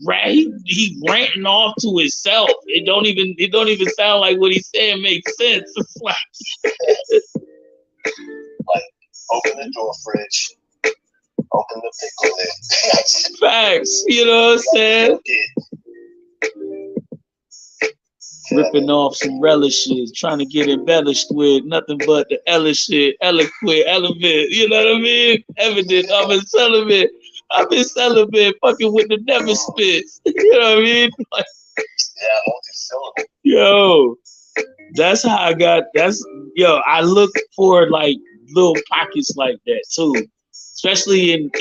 ranting off to himself. It don't even sound like what he's saying makes sense. It's like, like open the door fridge, open the pickle lid. facts, you know what I'm saying? Ripping off some relishes, trying to get embellished with nothing but the Ellis shit, eloquent, element, you know what I mean? Evident, I've been celibate, fucking with the never spits, you know what I mean? Like, Yeah, multi-syllable. yo, that's how I look for like little pockets like that too, especially in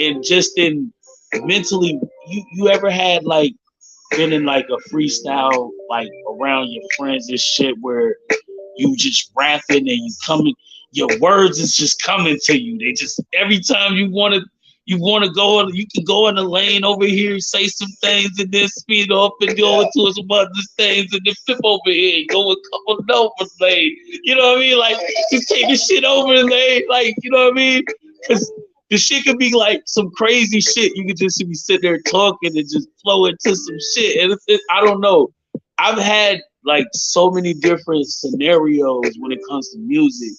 mentally. You ever had like been in like a freestyle like around your friends and shit where you just rapping and your words is just coming to you. They just every time you want to go, you can go in the lane over here, say some things, and then speed off and go into some other things, and then flip over here, and go a couple numbers lane. You know what I mean? Like just taking shit over the lane, like you know what I mean? Because the shit could be like some crazy shit. You could just be sitting there talking and just flow into some shit, and I don't know. I've had like so many different scenarios when it comes to music,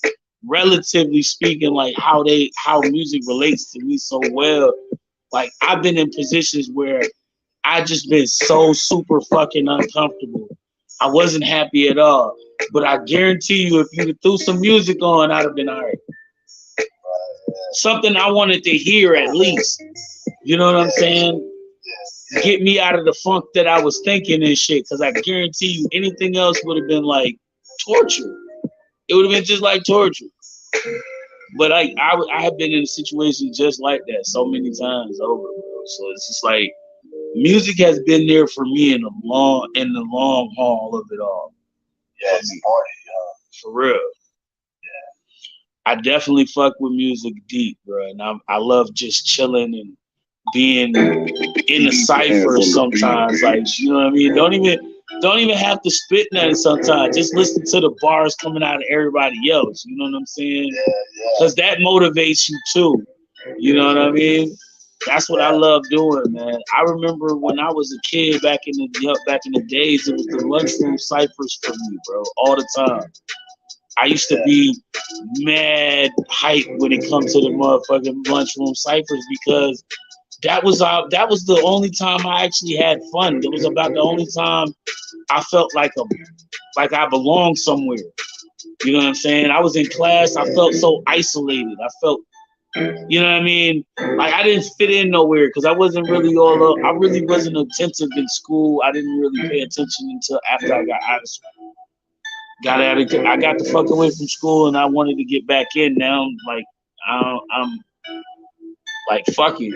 relatively speaking, like how music relates to me so well. Like I've been in positions where I just been so super fucking uncomfortable. I wasn't happy at all. But I guarantee you, if you threw some music on, I'd have been all right. Something I wanted to hear at least. You know what I'm saying? Get me out of the funk that I was thinking and shit. Because I guarantee you, anything else would have been like torture. It would have been just like torture. But I have been in a situation just like that so many times over, bro. So it's just like music has been there for me in the long haul of it all. Yeah, it's a party, for real. I definitely fuck with music deep, bro, and I love just chilling and being in the Cypher sometimes. Like, you know what I mean? Don't even have to spit nothing sometimes. Just listen to the bars coming out of everybody else. You know what I'm saying? Because that motivates you too. You know what I mean? That's what I love doing, man. I remember when I was a kid back in the days, it was the lunchroom ciphers for me, bro, all the time. I used to be mad hype when it comes to the motherfucking lunchroom ciphers because that was the only time I actually had fun. It was about the only time I felt like I belonged somewhere. You know what I'm saying? I was in class. I felt so isolated. I felt, you know what I mean? Like I didn't fit in nowhere because I wasn't really I really wasn't attentive in school. I didn't really pay attention until after I got out of school. I got the fuck away from school and I wanted to get back in. Now I'm like, fuck it.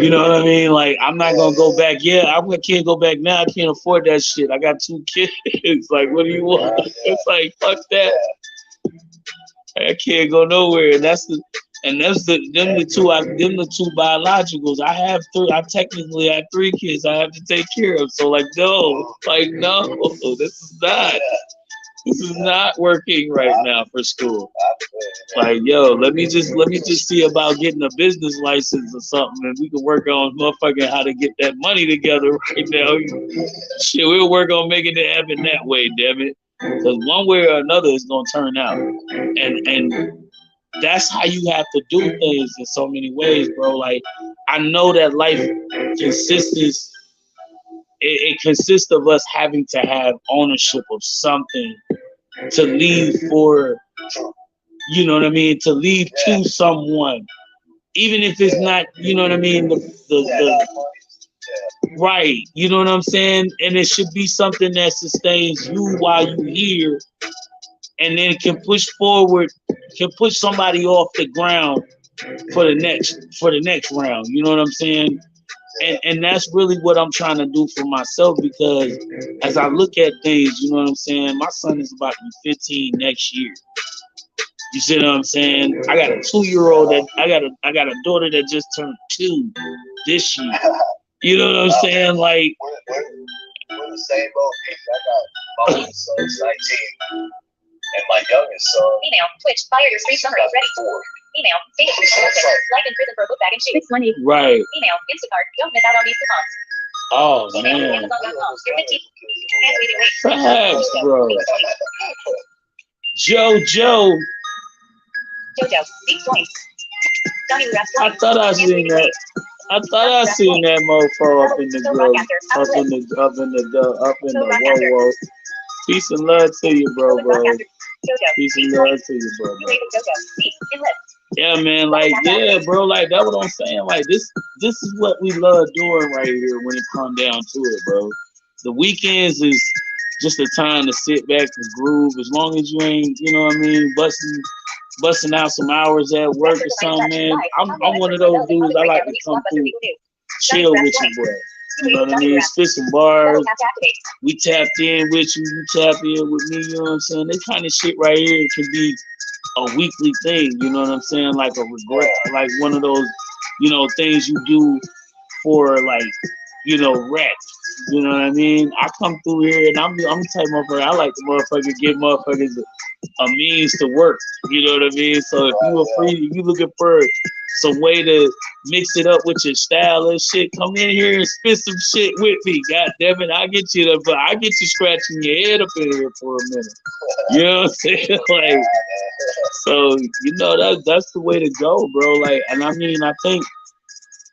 You know what I mean? Like, I'm not gonna go back. Yeah, I can't go back now. I can't afford that shit. I got 2 kids. Like, what do you want? It's like, fuck that. I can't go nowhere. Them the two biologicals. I technically have 3 kids I have to take care of. So like, no, this is not working right now for school. Like, yo, let me just see about getting a business license or something, and we can work on motherfucking how to get that money together right now. Shit, we'll work on making it happen that way, damn it. Because one way or another, it's gonna turn out, and that's how you have to do things in so many ways, bro. Like, I know that life consists. It consists of us having to have ownership of something to leave for you know what I mean, to leave to someone, even if it's not, you know what I mean, right, you know what I'm saying, and it should be something that sustains you while you here, and then can push forward, can push somebody off the ground for the next round. You know what I'm saying? And that's really what I'm trying to do for myself, because as I look at things, you know what I'm saying, my son is about to be 15 next year. You see what I'm saying? I got a 2-year-old that I got a daughter that just turned 2 this year. You know what I'm saying? Like, we're the same boat. I got my oldest son is 19, and my youngest son. Email, Twitch, fire your street summer is ready. Email, Phoenix, life in prison for a book bag and shoes. 618. right. Email, Instacart, don't miss out on these coupons. Oh Email, man. Amazon.com, you're 15. Can't wait to wait. Facts, bro. Jojo. Jojo, deep points. Johnny Rest. I thought I seen that. I thought I seen that mofo up in the grill, up in the whoa. Peace and love to you, bro. Peace and love to you, bro. Yeah, man, like, yeah, bro, like, that's what I'm saying. Like, this is what we love doing right here when it comes down to it, bro. The weekends is just a time to sit back and groove, as long as you ain't, you know what I mean, busting out some hours at work or something, man. I'm one of those dudes. I like to come through, chill with you, bro. You know what I mean? Spit some bars. We tapped in with you. You tap in with me. You know what I'm saying? This kind of shit right here can be a weekly thing. You know what I'm saying? Like a regret, like one of those, you know, things you do for, like, you know, rest. You know what I mean? I come through here and I'm the type of motherfucker. I like to motherfucker give motherfuckers a means to work. You know what I mean? So if you looking for some way to mix it up with your style and shit, come in here and spit some shit with me. God damn it, I get you scratching your head up in here for a minute. You know what I'm saying? Like, so, you know, that's the way to go, bro. Like, and I mean, I think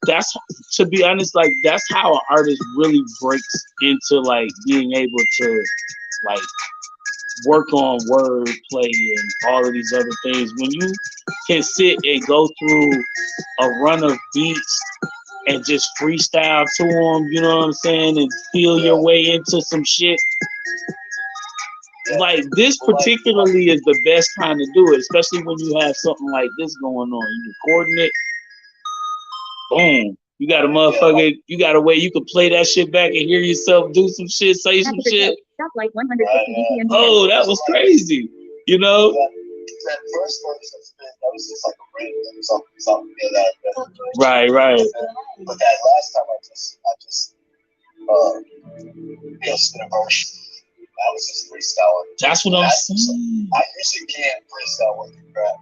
that's, to be honest, like, that's how an artist really breaks into, like, being able to, like, work on word play and all of these other things. When you can sit and go through a run of beats and just freestyle to them, you know what I'm saying, and feel your way into some shit. Like, this particularly is the best time to do it, especially when you have something like this going on. You recording it, boom. You got a motherfucker, you got a way you can play that shit back and hear yourself do some shit, say some shit. Stop like 160 BPM. Oh, that was crazy. You know? That first verse that was just like a random something that. Right. But that last time I just spin a verse. I was just freestyling. That's what I'm saying. I usually can't freestyle with the rap.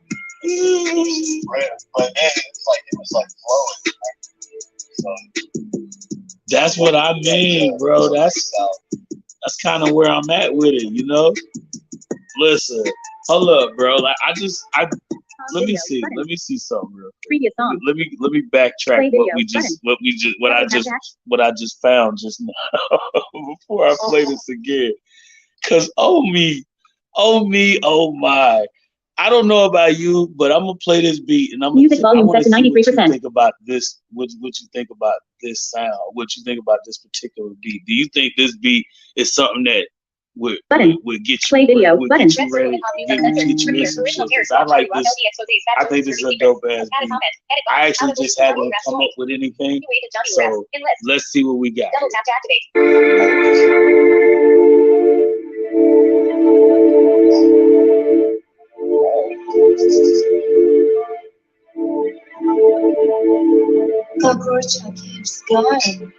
But then it was like flowing. So that's what I mean, bro. That's kind of where I'm at with it, you know? Listen, hold up, bro. Like, let me see something real quick. Previous song. Let me backtrack what I just found just now before I play this again. Cause oh my. I don't know about you, but I'm gonna play this beat and music volume set to 93%. What you think about this? What you think about this sound? What you think about this particular beat? Do you think this beat is something that would get you play video would button? Get you ready, get you in some shit? 'Cause I like this. I think this is a dope ass beat. I actually just haven't come up with anything, so let's see what we got. Double tap to activate. Cockroach keeps going.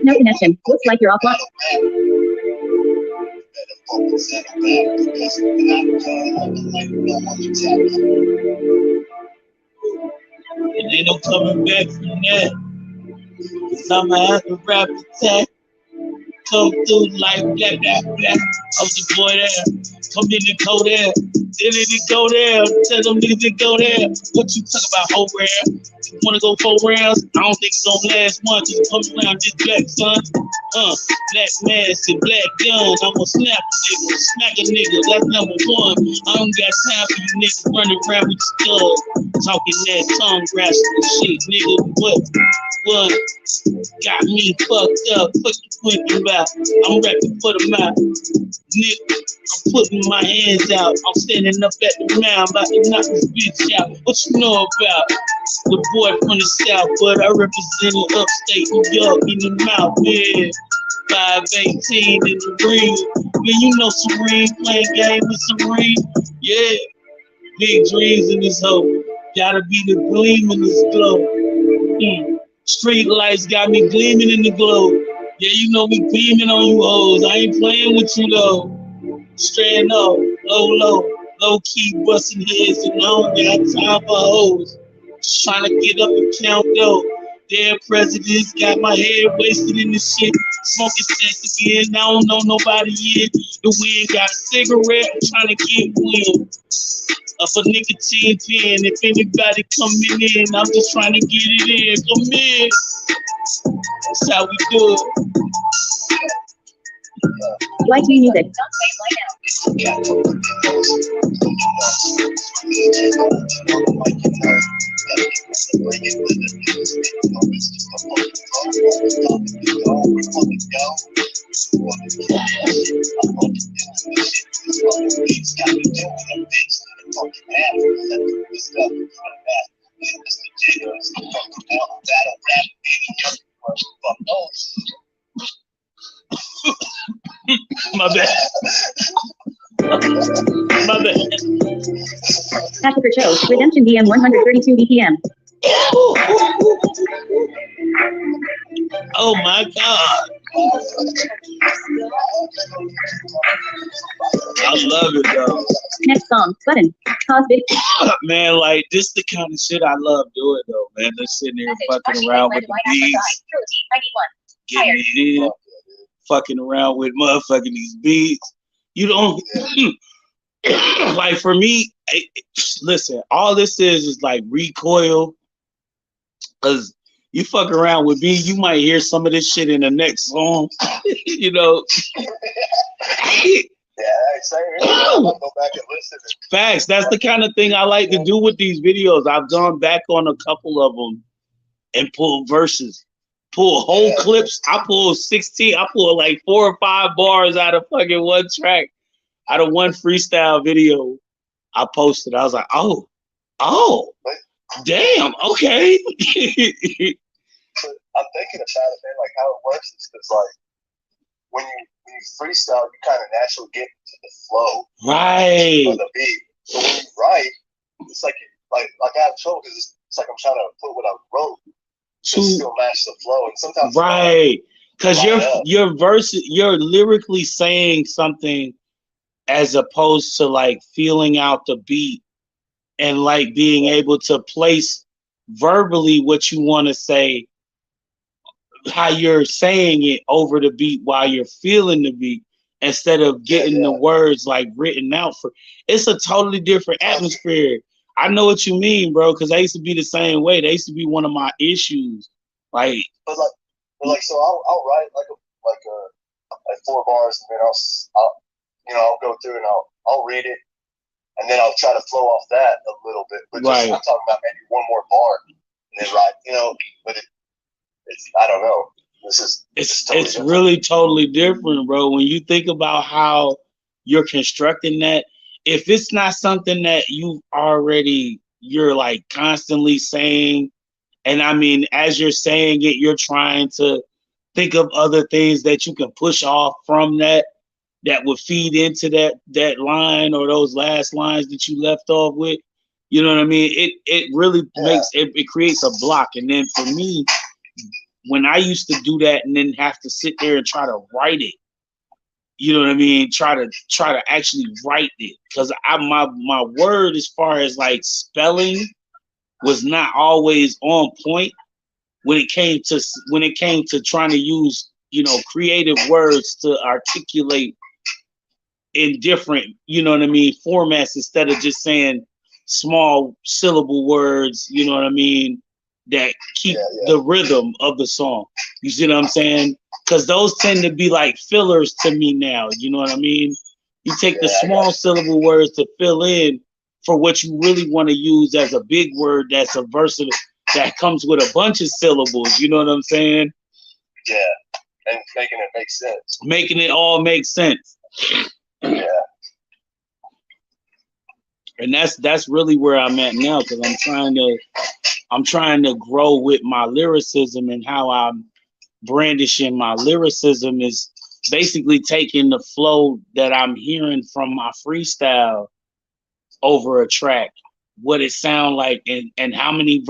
No connection. Looks like you're offline. And ain't no coming back from that. 'Cause I'ma have to rap attack. Come through like black, black, black. I was the boy there. Come in and go there. Then it go there. Tell them niggas to go there. What you talk about, whole rare? You wanna go 4 rounds? I don't think it's gonna last one. Just come around this black son. Black mask and black gun. I'ma snap a nigga, smack a nigga. That's number 1. I don't got time for you niggas running around with your stuff. Talking that tongue rasping shit, nigga. What? Got me fucked up. What you thinking about? I'm rapping for the mouth. Nigga, I'm putting my hands out. I'm standing up at the mound, about to knock this bitch out. What you know about the boy from the south? But I represented upstate New York in the mouth, yeah. 518 in the ring. Man, you know Serene playing game with Serene. Yeah, big dreams in this hoe. Gotta be the gleam in this glow. Street lights got me gleaming in the glow. Yeah, you know me beaming on you hoes. I ain't playing with you though. Straight up, low key busting heads, and I don't got time for hoes. Just trying to get up and count though. Dead presidents got my head wasted in this shit. Smoking sex again, I don't know nobody yet. The wind got a cigarette, I'm trying to get wind of a nicotine pen. If anybody coming in, I'm just trying to get it in. Come in. That's how we do it. Like new music. My bad. My bad. Cypher shows redemption DM 132 BPM. Oh my God. I love it though. Next song button. Pause video. Man, like this the kind of shit I love doing though, man. Just sitting there fucking around with the beats, getting it in, fucking around with motherfucking these beats. You don't like for me. Listen, all this is like recoil, cause you fuck around with me, you might hear some of this shit in the next song. You know. Yeah, same here. I'm gonna go back and listen. Facts. That's the kind of thing I like to do with these videos. I've gone back on a couple of them and pulled verses, pull whole clips. I pulled 16. I pulled like 4 or 5 bars out of fucking one track, out of one freestyle video I posted. I was like, oh, damn, okay. I'm thinking about it, man. Like how it works is because like when you freestyle, you kind of naturally get into the flow, right, of the beat. So when you write, it's like I have trouble because it's like I'm trying to put what I wrote to still match the flow, and sometimes right, because your verse, you're lyrically saying something as opposed to like feeling out the beat and like being able to place verbally what you want to say, how you're saying it over the beat while you're feeling the beat, instead of getting the words like written out. For it's a totally different atmosphere. I know what you mean, bro, because I used to be the same way. That used to be one of my issues. But so I'll write like 4 bars, and then I'll go through and I'll read it, and then I'll try to flow off that a little bit. But just, I'm talking about maybe one more bar, and then write, but it's I don't know. It's really totally different, bro. When you think about how you're constructing that, if it's not something that you're like constantly saying And I mean, as you're saying it, you're trying to think of other things that you can push off from that would feed into that line or those last lines that you left off with. You know what I mean? It really makes it creates a block. And then for me, when I used to do that and then have to sit there and try to write it, you know what I mean? Try to actually write it, because my word as far as like spelling was not always on point when it came to trying to use, you know, creative words to articulate in different, you know what I mean, formats, instead of just saying small syllable words, you know what I mean, that keep the rhythm of the song. You see what I'm saying? Because those tend to be like fillers to me now, you know what I mean? You take the small syllable words to fill in for what you really want to use as a big word that's a versatile, that comes with a bunch of syllables, you know what I'm saying? Yeah, and making it make sense. Making it all make sense. Yeah. And that's really where I'm at now, because I'm trying to grow with my lyricism, and how I'm brandishing my lyricism is basically taking the flow that I'm hearing from my freestyle over a track, what it sound like, and how many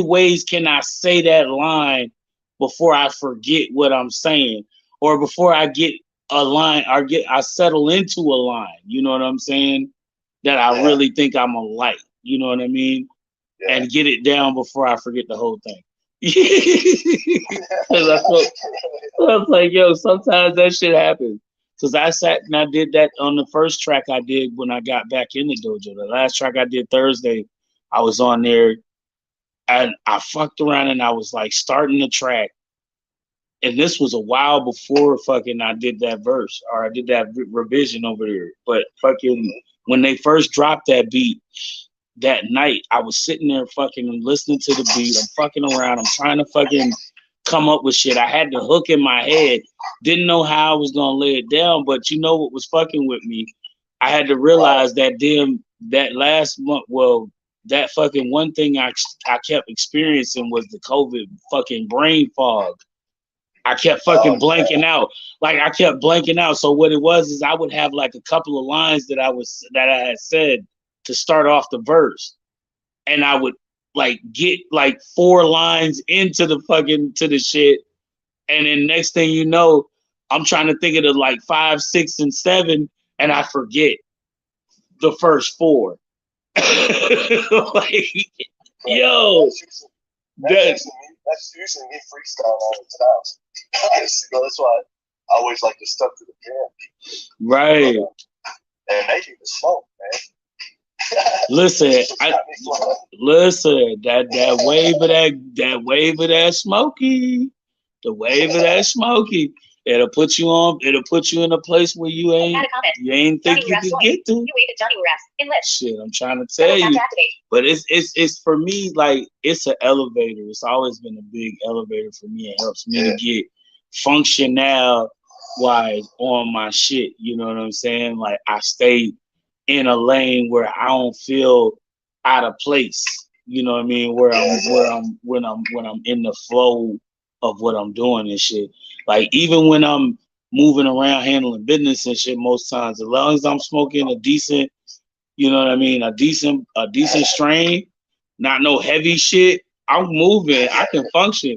ways can I say that line before I forget what I'm saying, or before I get a line, or I settle into a line, you know what I'm saying, that I really think I'm a like, you know what I mean? And get it down before I forget the whole thing. Cause I was like, yo, sometimes that shit happens. Cause I sat and I did that on the first track I did when I got back in the dojo. The last track I did Thursday, I was on there and I fucked around and I was like starting the track. And this was a while before fucking I did that verse, or I did that revision over there. But fucking when they first dropped that beat that night, I was sitting there fucking listening to the beat. I'm fucking around. I'm trying to fucking come up with shit. I had the hook in my head. Didn't know how I was gonna lay it down, but you know what was fucking with me? I had to realize that that last month, well, that fucking one thing I kept experiencing was the COVID fucking brain fog. I kept fucking blanking out. Like I kept blanking out. So what it was is I would have like a couple of lines that I had said to start off the verse, and I would like get like 4 lines into the shit, and then next thing you know, I'm trying to think of the like 5, 6, and 7, and I forget the first 4. Like, yo, that's usually me freestyle all the time. That's why I always like to stuff to the jam. Right. And they need to smoke, man. Listen, that wave of that smoky, the wave of that smoky. It'll put you in a place where you ain't think you could get to. Shit, I'm trying to tell you. But it's for me, like, it's an elevator. It's always been a big elevator for me. It helps me to get functional wise on my shit. You know what I'm saying? Like, I stay in a lane where I don't feel out of place. You know what I mean? When I'm in the flow of what I'm doing and shit. Like, even when I'm moving around handling business and shit, most times, as long as I'm smoking a decent, you know what I mean, a decent strain, not no heavy shit, I'm moving, I can function.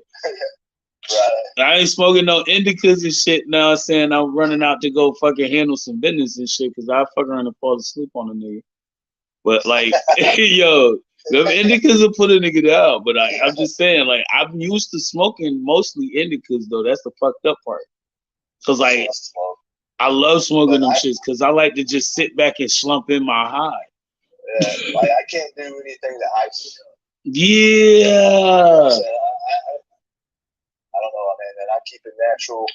I ain't smoking no indicas and shit now, saying I'm running out to go fucking handle some business and shit, because I fuck around and fall asleep on a nigga. But like, yo, the indicas will put a nigga out. But I'm just saying, like, I'm used to smoking mostly indicas, though. That's the fucked up part. Cause like, I love smoking them shits, cause I like to just sit back and slump in my high. Yeah, like, I can't do anything that I should do. Yeah. I don't know, man. And I keep it natural.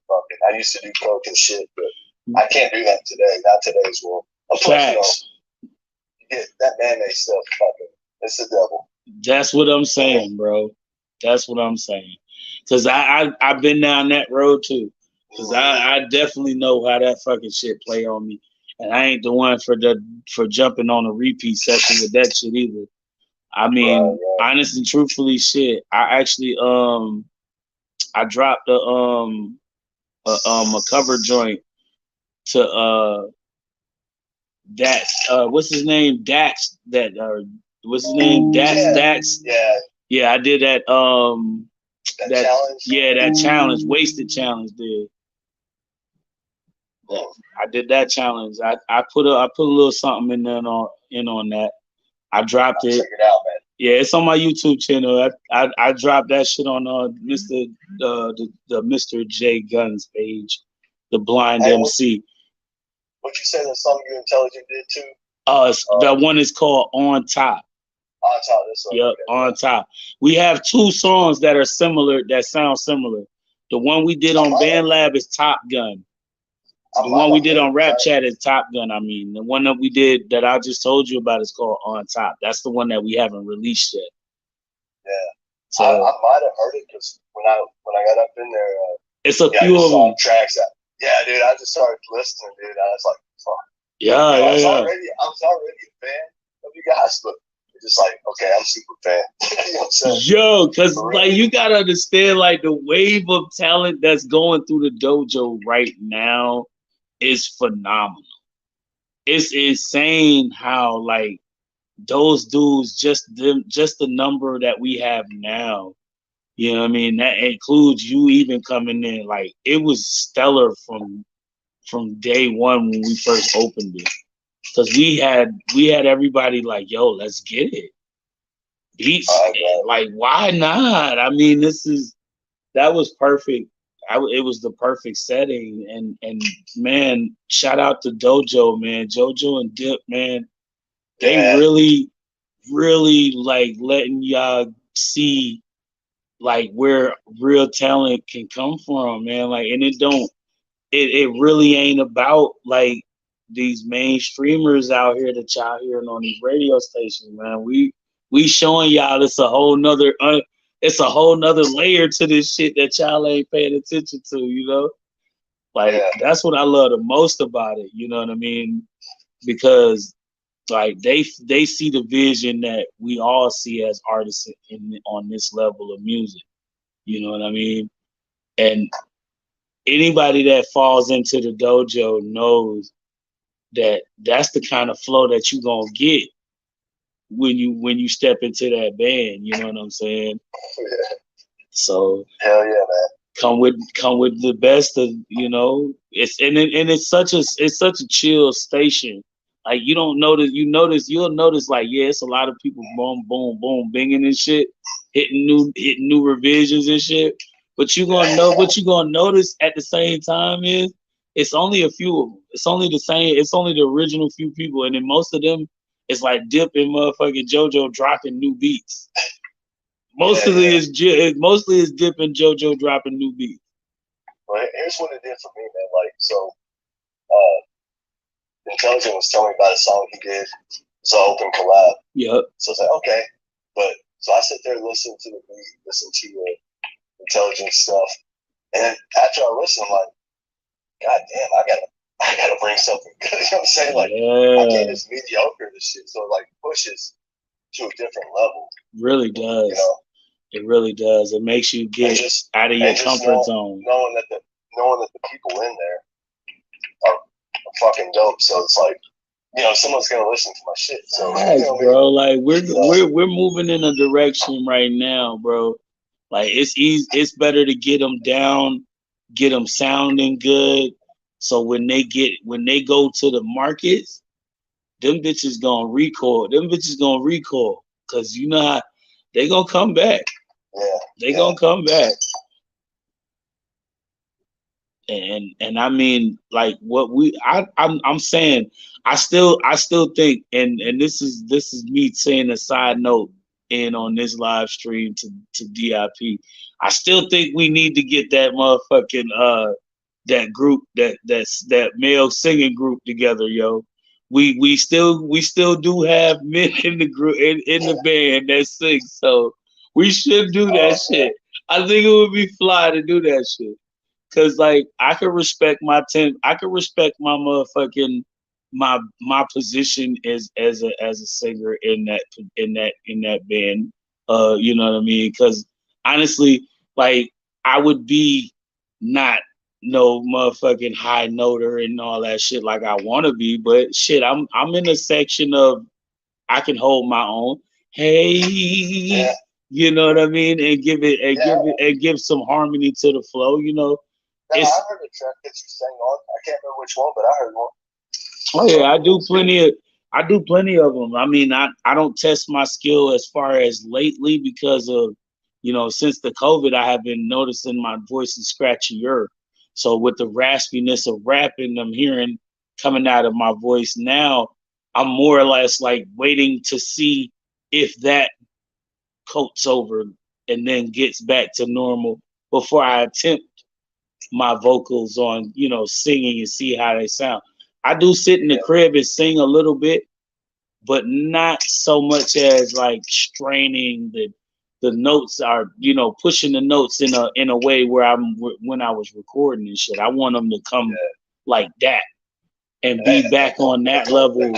Fucking, I used to do coke and shit, but I can't do that today. Not today's world. Facts. You get that mayonnaise stuff. Fucking, it's the devil. That's what I'm saying, bro. That's what I'm saying. Cause I've been down that road too. Cause I definitely know how that fucking shit play on me, and I ain't the one for jumping on a repeat session with that shit either. I mean, honest and truthfully, shit. I actually I dropped a cover joint to Dax. What's his name? Dax. What's his name? Dax. Yeah, I did that. That challenge. Yeah, that challenge, wasted challenge. Did. I did that challenge. I put a little something in there on that. I dropped it. Check it out, man. Yeah, it's on my YouTube channel. I dropped that shit on the Mr. J Guns page, the Blind MC. What you say the song You Intelligent did too? That one is called On Top. On Top. Yep, On Top. We have two songs that are similar, that sound similar. The one we did on Band Lab is Top Gun. The one we did on Rap Chat is Top Gun. I mean, the one that we did that I just told you about is called On Top. That's the one that we haven't released yet. Yeah. So I might have heard it because when I got up in there, it's a few of them. Tracks out. Yeah, dude. I just started listening, dude. I was like, fuck. Yeah, I was already a fan of you guys, but it's just like, okay, I'm a super fan. You know what I'm saying? Yo, because like you gotta understand, like the wave of talent that's going through the dojo right now is phenomenal. It's insane how like those dudes, just the number that we have now. You know what I mean? That includes you even coming in. Like it was stellar from day one when we first opened it, because we had everybody like, yo, let's get it. Beats, like why not? I mean, that was perfect. It was the perfect setting, and man, shout out to Dojo, man, JoJo and Dip, man. They really like letting y'all see like where real talent can come from, man. Like, and it really ain't about like these main streamers out here that y'all hearing on these radio stations, man. We showing y'all it's a whole nother layer to this shit that y'all ain't paying attention to, you know? Like that's what I love the most about it, you know what I mean? Because like they see the vision that we all see as artists on this level of music. You know what I mean? And anybody that falls into the dojo knows that that's the kind of flow that you gonna get when you step into that band. You know what I'm saying? So hell yeah, man. Come with the best of, you know. It's such a chill station. Like you'll notice like, yeah, it's a lot of people boom boom boom binging and shit, hitting new revisions and shit. But you gonna notice at the same time is it's only a few of them. It's only the original few people, and then most of them it's like Dip and motherfucking JoJo dropping new beats. Mostly it's Dip and JoJo dropping new beats. Well, here's what it did for me, man. Like, so, Intelligent was telling me about a song he did. It's an open collab. Yep. So I was like, okay. But, so I sit there and listen to the beat, listen to your Intelligent stuff. And then after I listen, I'm like, God damn, I gotta bring something good. You know what I'm saying? Like, I can't just mediocre this shit. So it like pushes to a different level. Really does. You know? It really does. It makes you get out of your comfort zone. Knowing that the people in there are fucking dope. So it's like, you know, someone's gonna listen to my shit. So nice, bro. Like we're moving in a direction right now, bro. Like it's easy. It's better to get them down, get them sounding good. So when they go to the markets, them bitches gonna recoil. Cause you know how they gonna come back. Yeah. They gonna come back. And I mean, like what I'm saying, I still think, and this is me saying a side note in on this live stream to DIP. I still think we need to get that motherfucking that group that male singing group together, yo. We still do have men in the group in the band that sing, so we should do that shit. I think it would be fly to do that shit. Cause like I could respect my motherfucking my position as a singer in that band. You know what I mean? Because honestly, like I would be not no motherfucking high noter and all that shit like I want to be, but shit, I'm in a section of I can hold my own. Hey, you know what I mean, and give some harmony to the flow. You know, I heard a track that you sang on. I can't remember which one, but I heard one. Oh yeah, I do plenty of them. I mean, I don't test my skill as far as lately because of, since the COVID, I have been noticing my voice is scratchier. So with the raspiness of rapping, I'm hearing coming out of my voice now, I'm more or less like waiting to see if that coats over and then gets back to normal before I attempt my vocals on, singing and see how they sound. I do sit in the crib and sing a little bit, but not so much as like straining the notes are, pushing the notes in a way where when I was recording and shit. I want them to come like that and be back on that level.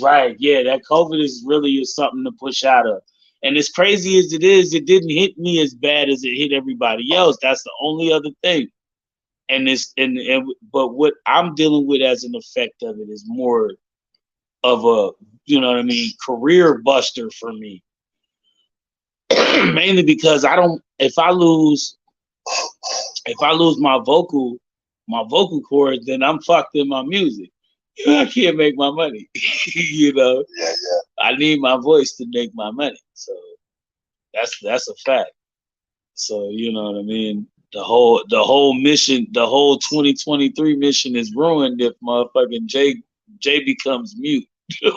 Right, yeah, that COVID is really something to push out of. And as crazy as it is, it didn't hit me as bad as it hit everybody else. That's the only other thing. But what I'm dealing with as an effect of it is more of a, career buster for me. Mainly because if I lose my vocal cords, then I'm fucked in my music. I can't make my money. I need my voice to make my money. So that's a fact. So you know what I mean? The whole mission, the whole 2023 mission is ruined if motherfucking Jay becomes mute. You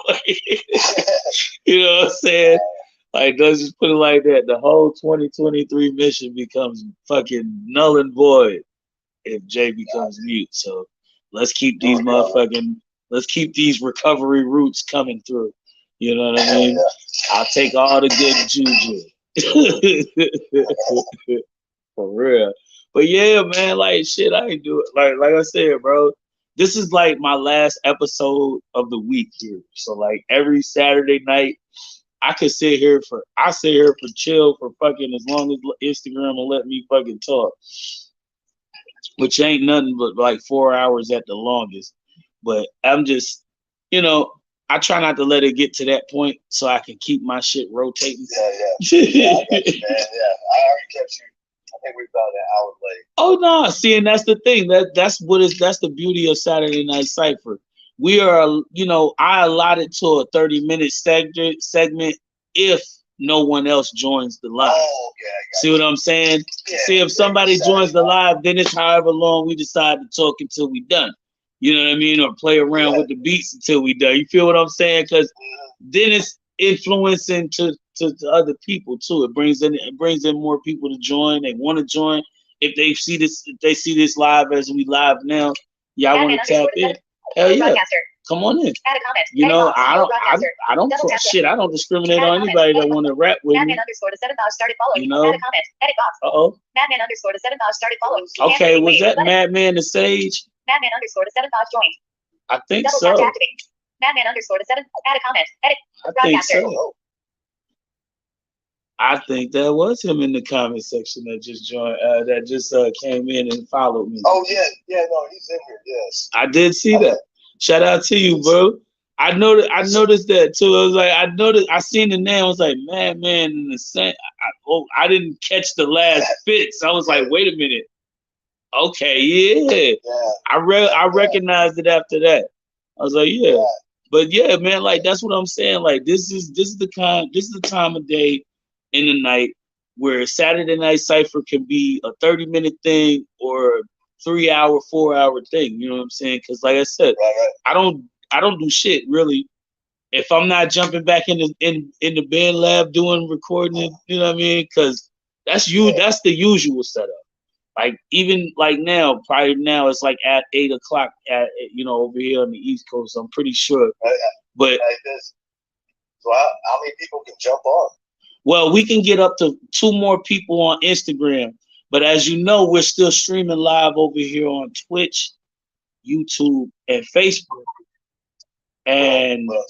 know what I'm saying? Like, let's just put it like that. The whole 2023 mission becomes fucking null and void if Jay becomes mute. So let's keep these these recovery routes coming through. You know what I mean? I'll take all the good juju. For real. But yeah, man, like shit, I ain't do it. Like I said, bro, this is like my last episode of the week here. So like every Saturday night, I sit here for chill for fucking as long as Instagram will let me fucking talk. Which ain't nothing but like 4 hours at the longest. But I'm just, I try not to let it get to that point so I can keep my shit rotating. Yeah. I got you, man. I already kept you. I think we're about an hour late. Oh no, see, and that's the thing. That's the beauty of Saturday Night Cypher. We are, I allotted to a 30-minute segment if no one else joins the live. Oh, okay. See what I'm saying? Yeah, see, if somebody joins the live, then it's however long we decide to talk until we done. You know what I mean? Or play around with the beats until we done. You feel what I'm saying? Because then it's influencing to other people too. It brings in more people to join. They want to join. If they see this live as we live now, y'all want to tap in? Hell yeah. Come on in. Add a comment. I don't shit. I don't discriminate on anybody that want to rap with me. Madman _ the 7 miles started following. You know? Add a comment. Edit box. Madman _ the 7 miles started following. Okay, was that Madman the Sage? Madman _ the 7 miles joined. I think Double so. tap activate. Madman _ the 7. Add a comment. Edit. I think so. I think that was him in the comment section that just joined. That just came in and followed me. Oh yeah, no, he's in here. Yes, I did see that. Shout out to you, bro. I noticed that too. I was like, I seen the name. I was like, man, in the same. I didn't catch the last bit, so I was like, wait a minute. Okay, yeah. I recognized it after that. I was like, yeah. But yeah, man, like that's what I'm saying. Like this is the time of day in the night where Saturday Night Cypher can be a 30-minute thing or 3-hour, 4-hour thing. You know what I'm saying? Because like I said, I don't do shit really if I'm not jumping back in the band lab doing recording. You know what I mean? Because that's the usual setup. Like even like now, probably now it's like at 8 o'clock at over here on the East Coast. I'm pretty sure. But so how many people can jump on? Well, we can get up to 2 more people on Instagram. But as you know, we're still streaming live over here on Twitch, YouTube, and Facebook. And what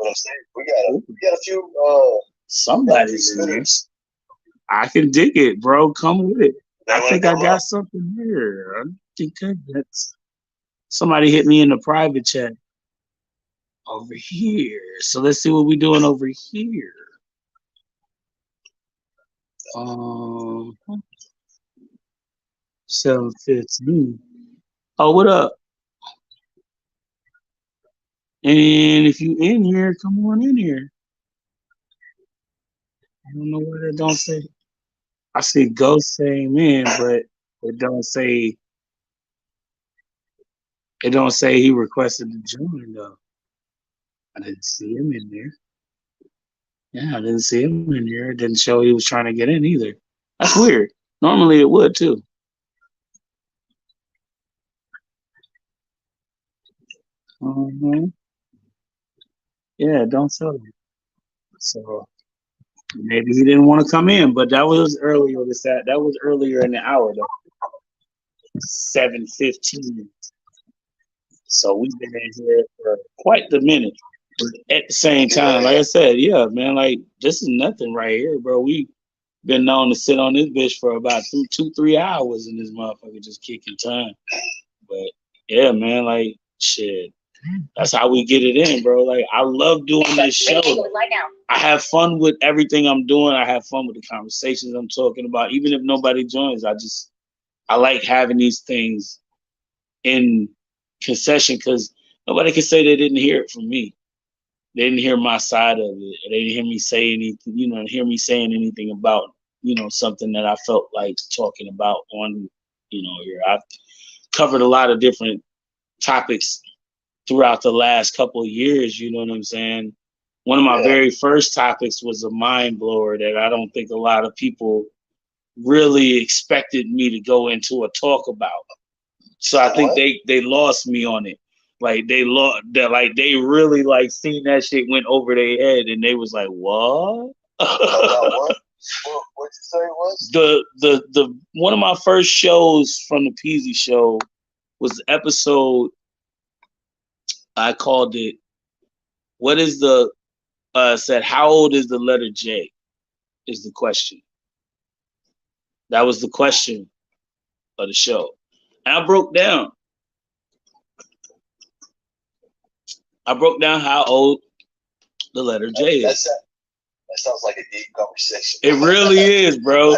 I'm saying, we got a few somebody's in this. I can dig it, bro. Come with it. I think I got something here. I think that's somebody hit me in the private chat over here. So let's see what we're doing over here. 7:15. Oh, what up? And if you in here, come on in here. I don't know what it don't say. I see Ghost saying in, but it don't say he requested to join though. I didn't see him in there. Yeah, I didn't see him in here. It didn't show he was trying to get in either. That's weird. Normally it would too. Yeah, don't show it. So maybe he didn't want to come in, but that was earlier. That was earlier in the hour though. 7:15. So we've been in here for quite the minute. But at the same time, like I said, yeah, man, like this is nothing right here, bro. We been known to sit on this bitch for about 3 hours in this motherfucker just kicking time. But yeah, man, like shit. That's how we get it in, bro. Like I love doing this show. I have fun with everything I'm doing. I have fun with the conversations I'm talking about. Even if nobody joins, I like having these things in concession because nobody can say they didn't hear it from me. They didn't hear my side of it. They didn't hear me say anything, hear me saying anything about, something that I felt like talking about on, here. I've covered a lot of different topics throughout the last couple of years, you know what I'm saying? One of my very first topics was a mind blower that I don't think a lot of people really expected me to go into a talk about. So I think they lost me on it. Like they really like seen that shit went over their head and they was like, what? What'd you say it was? The one of my first shows from the Peasy show was the episode I called it what is the said how old is the letter J is the question. That was the question of the show. And I broke down how old the letter J is. That sounds like a deep conversation. It really is, bro.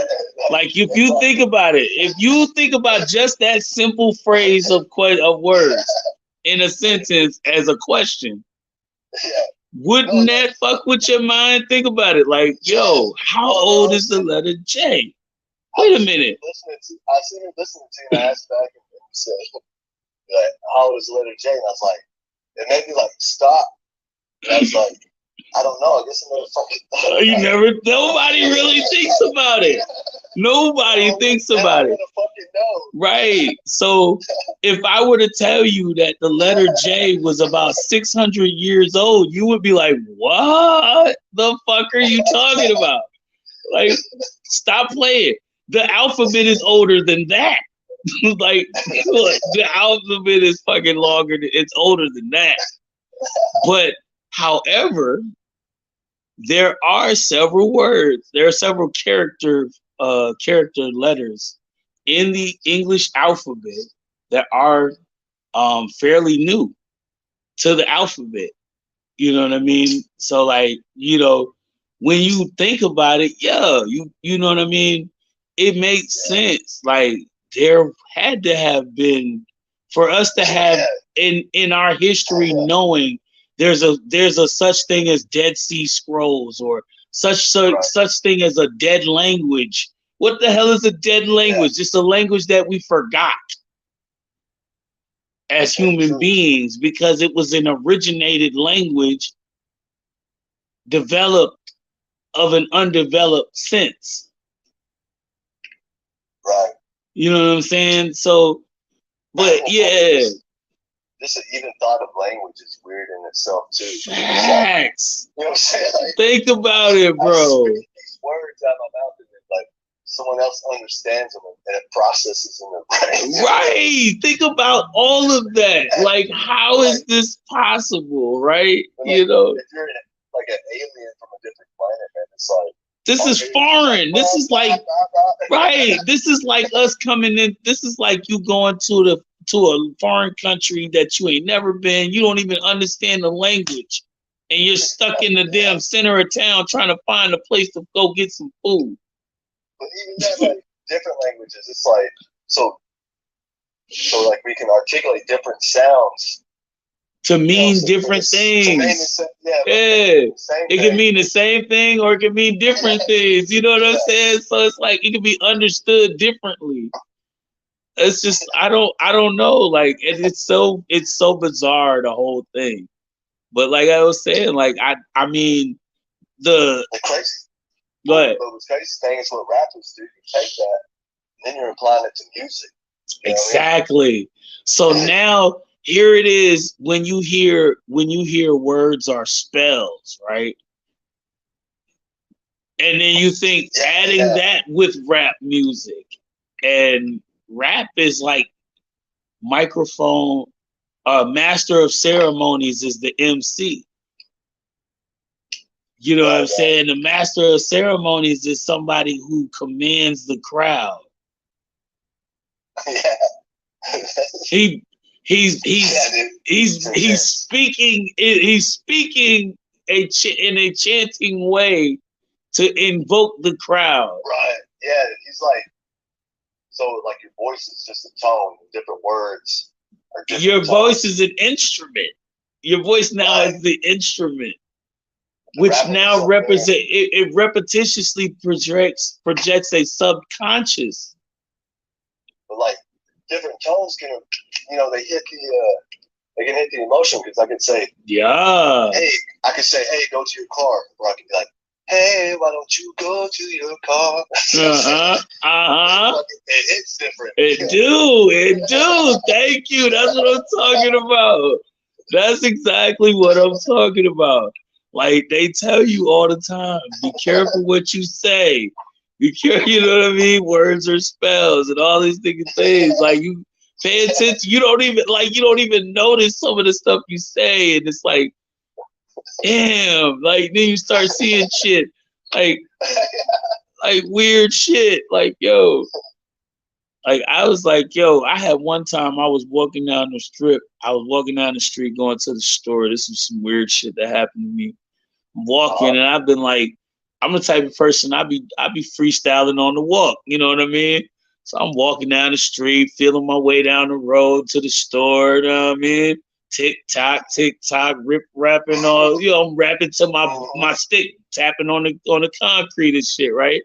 Like if you think about it, if you think about just that simple phrase of words in a sentence as a question, wouldn't that fuck with your mind? Think about it. Like, yo, how old is the letter J? Wait a minute. I seen him listening to you and I asked back and he said, like, how old is the letter J? And I was like, it made me like stop. And I was like, I don't know. I guess I never fucking nobody really thinks about it. Nobody thinks about it. Right. So if I were to tell you that the letter J was about 600 years old, you would be like, what the fuck are you talking about? Like, stop playing. The alphabet is older than that. Like, the alphabet is fucking longer. It's older than that. But, however, there are several words. There are several character letters in the English alphabet that are fairly new to the alphabet. You know what I mean? So, like, when you think about it, yeah, you know what I mean? It makes sense. Like, there had to have been, for us to have in our history knowing there's a such thing as Dead Sea Scrolls or such thing as a dead language. What the hell is a dead language? Just a language that we forgot as human beings because it was an originated language developed of an undeveloped sense. Right. You know what I'm saying? So, but yeah. Just even thought of language is weird in itself too. Facts. You know what I'm saying? Like, think about it, bro. These words out of my mouth and like someone else understands them and it processes in their brain. Right. Think about all of that. Like, how is this possible? Right. Like, you know, if you're like an alien from a different planet, man, it's like this is foreign. This is like right. This is like us coming in. This is like you going to a foreign country that you ain't never been. You don't even understand the language, and you're stuck in the damn center of town trying to find a place to go get some food. But even that, like different languages, it's like so like we can articulate different sounds to mean different things. It can mean the same thing or it can mean different things. You know what I'm saying? So it's like it can be understood differently. It's just I don't know. Like it's so bizarre, the whole thing. But like I was saying, like I mean the crazy. Go ahead. But what's crazy thing is what rappers do. You take that and then you're applying it to music. Exactly. So now here it is when you hear words or spells, right? And then you think adding that with rap music, and rap is like microphone, master of ceremonies is the MC. You know what I'm saying? The master of ceremonies is somebody who commands the crowd. He's speaking in a chanting way to invoke the crowd. Right. Yeah. He's like, so like your voice is just a tone, different words. Your voice is an instrument. Your voice now is the instrument, which now it repetitiously projects a subconscious. But like different tones can, they hit they can hit the emotion, because I could say, hey, go to your car, or I could be like, hey, why don't you go to your car? It's different. It do. Thank you. That's what I'm talking about. That's exactly what I'm talking about. Like they tell you all the time, be careful what you say. Be careful, you know what I mean? Words or spells and all these things. Like you pay attention. You don't even notice some of the stuff you say, and it's like, damn. Like then you start seeing shit like weird shit. Like yo. Like I was like, yo, I had one time I was walking down the strip. I was walking down the street going to the store. This was some weird shit that happened to me. I'm walking and I've been like, I'm the type of person I be freestyling on the walk. You know what I mean? So I'm walking down the street, feeling my way down the road to the store. You know what I mean? Tick tock, rip rapping all. I'm rapping to my stick, tapping on the concrete and shit, right?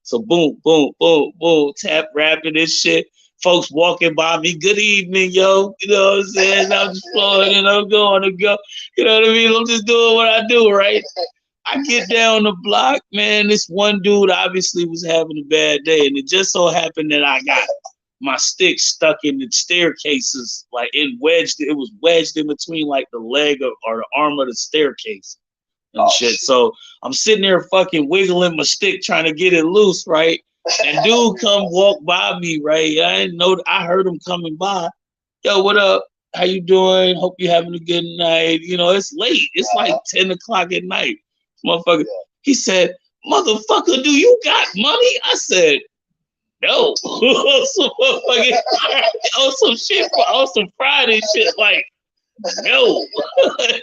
So boom, boom, boom, boom, tap rapping this shit. Folks walking by me, good evening, yo. You know what I'm saying? I'm just flowing and I'm going to go. You know what I mean? I'm just doing what I do, right? I get down the block, man. This one dude obviously was having a bad day, and it just so happened that I got my stick stuck in the staircases, like it was wedged in between like the leg or the arm of the staircase. Shit. So I'm sitting there fucking wiggling my stick trying to get it loose, right? And dude come walk by me, right? I didn't know. I heard him coming by. Yo, what up? How you doing? Hope you having a good night. It's late. It's like 10 o'clock at night. Motherfucker. He said, motherfucker, do you got money? I said, no. On some Friday shit, like, no.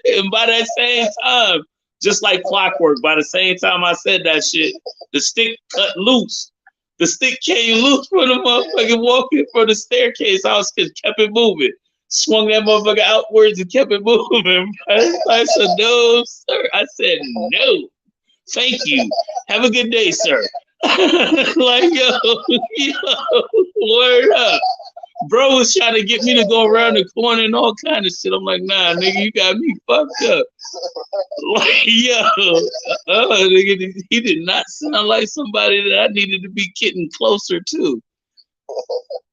And by that same time, just like clockwork, by the same time I said that shit, the stick cut loose. The stick came loose from the motherfucking walking for the staircase. I just kept it moving. Swung that motherfucker outwards and kept it moving. I said, no, sir. I said, no. Thank you. Have a good day, sir. Like, yo, word up. Bro was trying to get me to go around the corner and all kind of shit. I'm like, nah, nigga, you got me fucked up. Like, yo, nigga, he did not sound like somebody that I needed to be getting closer to.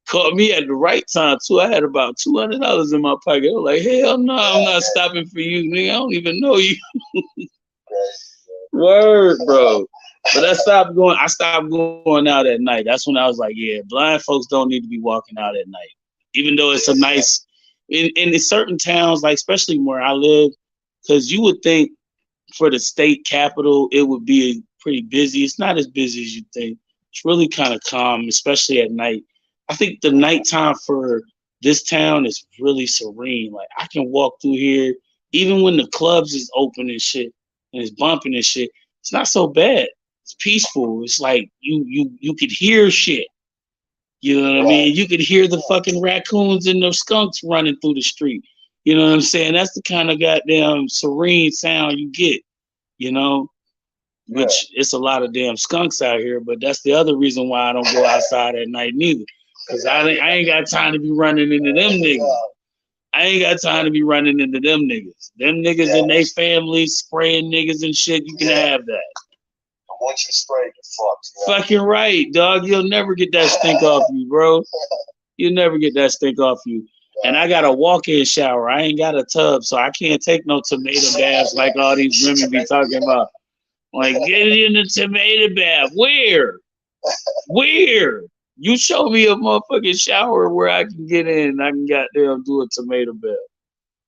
Caught me at the right time, too. I had about $200 in my pocket. I was like, hell no, I'm not stopping for you, nigga. I don't even know you. Word, bro. But I stopped going out at night. That's when I was like, yeah, blind folks don't need to be walking out at night. Even though it's a nice, in certain towns, like especially where I live, because you would think for the state capital, it would be pretty busy. It's not as busy as you think. It's really kind of calm, especially at night. I think the nighttime for this town is really serene. Like I can walk through here, even when the clubs is open and shit, and it's bumping and shit. It's not so bad. It's peaceful. It's like you could hear shit. You know what I mean? You could hear the fucking raccoons and the skunks running through the street. You know what I'm saying? That's the kind of goddamn serene sound you get, you know? Which it's a lot of damn skunks out here, but that's the other reason why I don't go outside at night neither. Cause I ain't got time to be running into them niggas. I ain't got time to be running into them niggas. Them niggas and they families spraying niggas and shit, you can have that. Once you spray, you're fucked. You know? Fucking right, dog. You'll never get that stink off you, bro. You'll never get that stink off you. And I got a walk-in shower. I ain't got a tub, so I can't take no tomato baths like all these women be talking about. Like, get in the tomato bath. Where? Where? You show me a motherfucking shower where I can get in and I can goddamn do a tomato bath.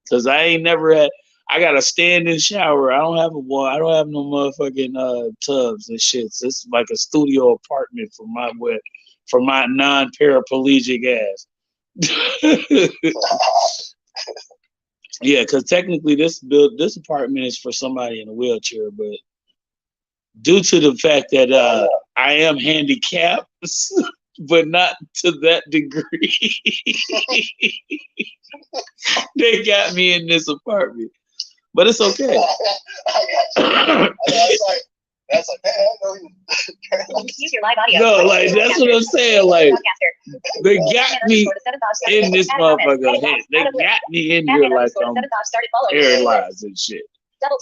Cause I ain't never had. I got a standing shower. I don't have a wall. I don't have no motherfucking tubs and shit. So it's like a studio apartment for my non-paraplegic ass. Yeah, because technically this apartment is for somebody in a wheelchair, but due to the fact that I am handicapped, but not to that degree, they got me in this apartment. But it's okay. That's like, man, I know you. Use your live audio. No, like that's what I'm saying. Like they got me in this motherfucker. They got me in here like I'm paralyzed and shit.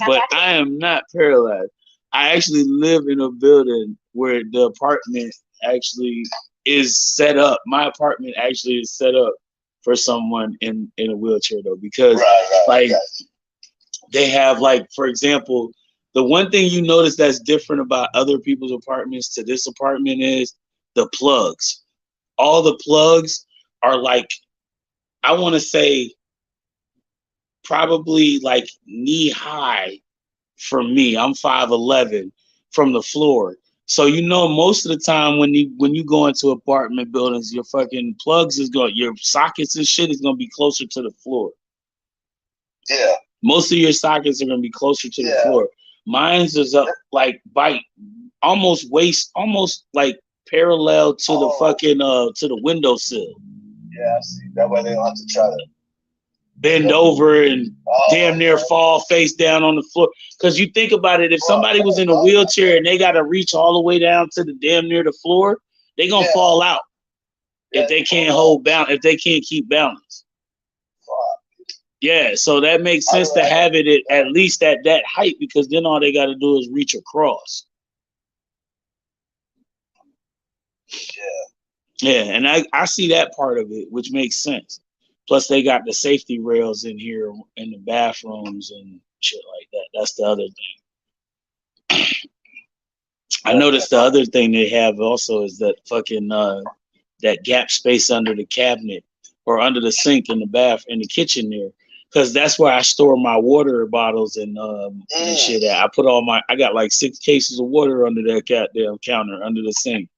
But I am not paralyzed. I actually live in a building where the apartment actually is set up. My apartment actually is set up for someone in a wheelchair though, because they have, like, for example, the one thing you notice that's different about other people's apartments to this apartment is the plugs. All the plugs are like, I want to say probably like knee high for me. I'm 5'11" from the floor. So most of the time when you go into apartment buildings, your fucking plugs your sockets and shit is gonna be closer to the floor. Yeah. Most of your sockets are gonna be closer to the floor. Mine's is up like almost like parallel to the fucking to the windowsill. Yeah, I see. That way they don't have to try to bend over and damn near fall face down on the floor. Because you think about it, if somebody was in a wheelchair and they got to reach all the way down to the damn near the floor, they gonna fall out if they can't hold balance, if they can't keep balance. Yeah, so that makes sense to have it at least at that height, because then all they got to do is reach across. Yeah, and I see that part of it, which makes sense. Plus, they got the safety rails in here in the bathrooms and shit like that. That's the other thing. I noticed the other thing they have also is that fucking that gap space under the cabinet or under the sink in the kitchen there. Because that's where I store my water bottles and shit at. I got like 6 cases of water under that goddamn counter under the sink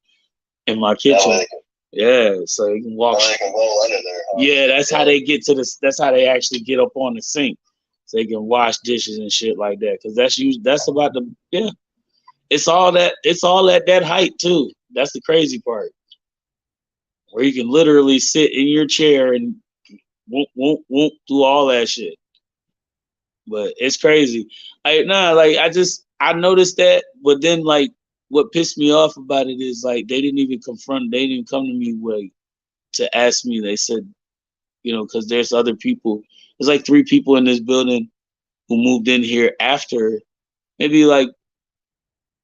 in my kitchen. Yeah, so you can walk. They can roll under there. Huh? Yeah, that's how they get to that's how they actually get up on the sink. So they can wash dishes and shit like that. Because that's about it's all at that height too. That's the crazy part. Where you can literally sit in your chair and won't do all that shit. But it's crazy. I noticed that, but then like what pissed me off about it is like they didn't even come to me to ask me. They said, because there's other people. There's like 3 people in this building who moved in here after, maybe like,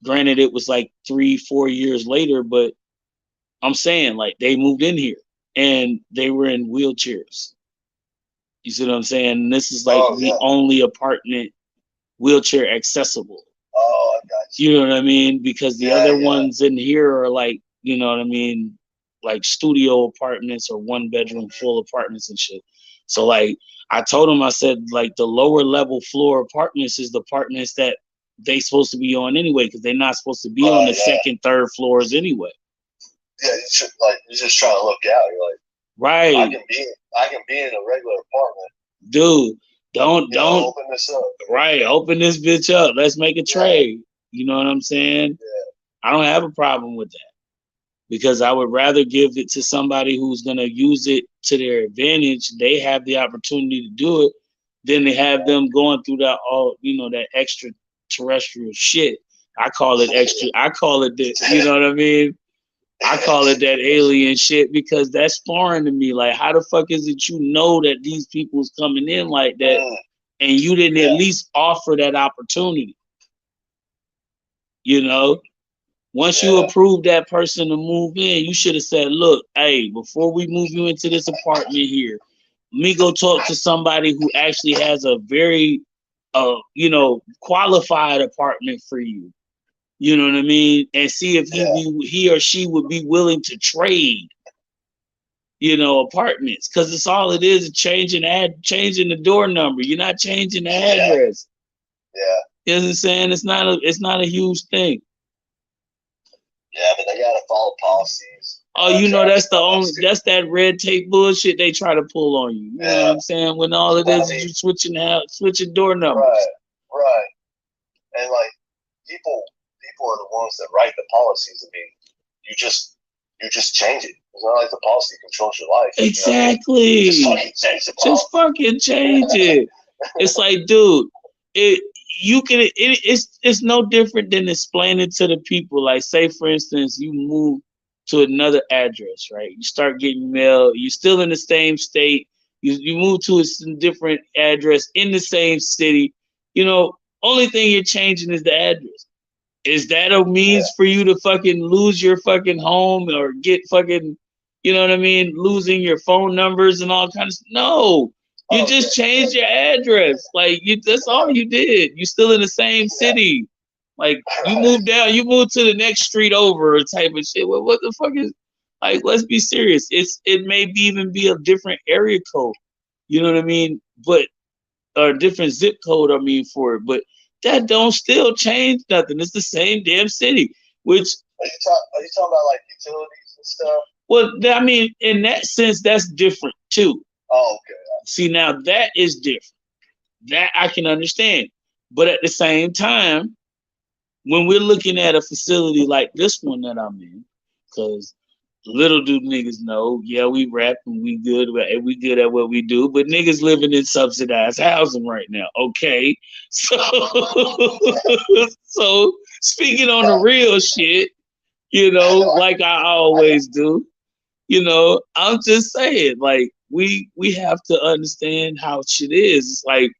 granted it was like 3-4 years later, but I'm saying like they moved in here and they were in wheelchairs. You see what I'm saying? And this is like the only apartment wheelchair accessible. Oh, got you. You know what I mean? Because the other ones in here are like, you know what I mean, like studio apartments or 1-bedroom full apartments and shit. So like I told him, I said like the lower level floor apartments is the apartments that they supposed to be on anyway, because they're not supposed to be on the second, third floors anyway. Yeah, you should, like, you're just trying to look out. You're like, right. I can be in a regular apartment. Dude, don't open this up. Right, open this bitch up. Let's make a trade. You know what I'm saying? Yeah. I don't have a problem with that, because I would rather give it to somebody who's gonna use it to their advantage. They have the opportunity to do it, than to have them going through that that extraterrestrial shit. I call it extra. I call it that. You know what I mean? I call it that alien shit, because that's foreign to me. Like, how the fuck is it you know that these people's coming in like that, and you didn't at least offer that opportunity? You know, once you approve that person to move in, you should have said, look, hey, before we move you into this apartment here, let me go talk to somebody who actually has a very, qualified apartment for you. You know what I mean? And see if he or she would be willing to trade, apartments. Because it's all it is changing the door number. You're not changing the address. Yeah. You know what I'm saying? It's not a huge thing. Yeah, but they gotta follow policies. Oh, that's that red tape bullshit they try to pull on you. You know what I'm saying? When all it is you switching door numbers. Right. And like people are the ones that write the policies. I mean, you just change it. It's not like the policy controls your life. Exactly. Just fucking change the policy. Just fucking change it. It's like, dude, it's no different than explaining to the people. Like, say for instance, you move to another address, right? You start getting mail. You're still in the same state. You move to a different address in the same city. Only thing you're changing is the address. Is that a means for you to fucking lose your fucking home or get fucking, you know what I mean, losing your phone numbers and all kinds of stuff? No. You just changed your address. Like, that's all you did. You still in the same city. Like, you moved to the next street over type of shit. Well, what the fuck is, like, let's be serious. It may even be a different area code. You know what I mean? But, or a different zip code, for it. But that don't still change nothing. It's the same damn city. Which are you talking about like utilities and stuff? Well, in that sense, that's different too. Oh, okay. See, now that is different. That I can understand. But at the same time, when we're looking at a facility like this one that I'm in, because little do niggas know, we rap and we good at what we do, but niggas living in subsidized housing right now. Okay. So so speaking on the real shit, like I always do, I'm just saying, like, we have to understand how shit is. It's like,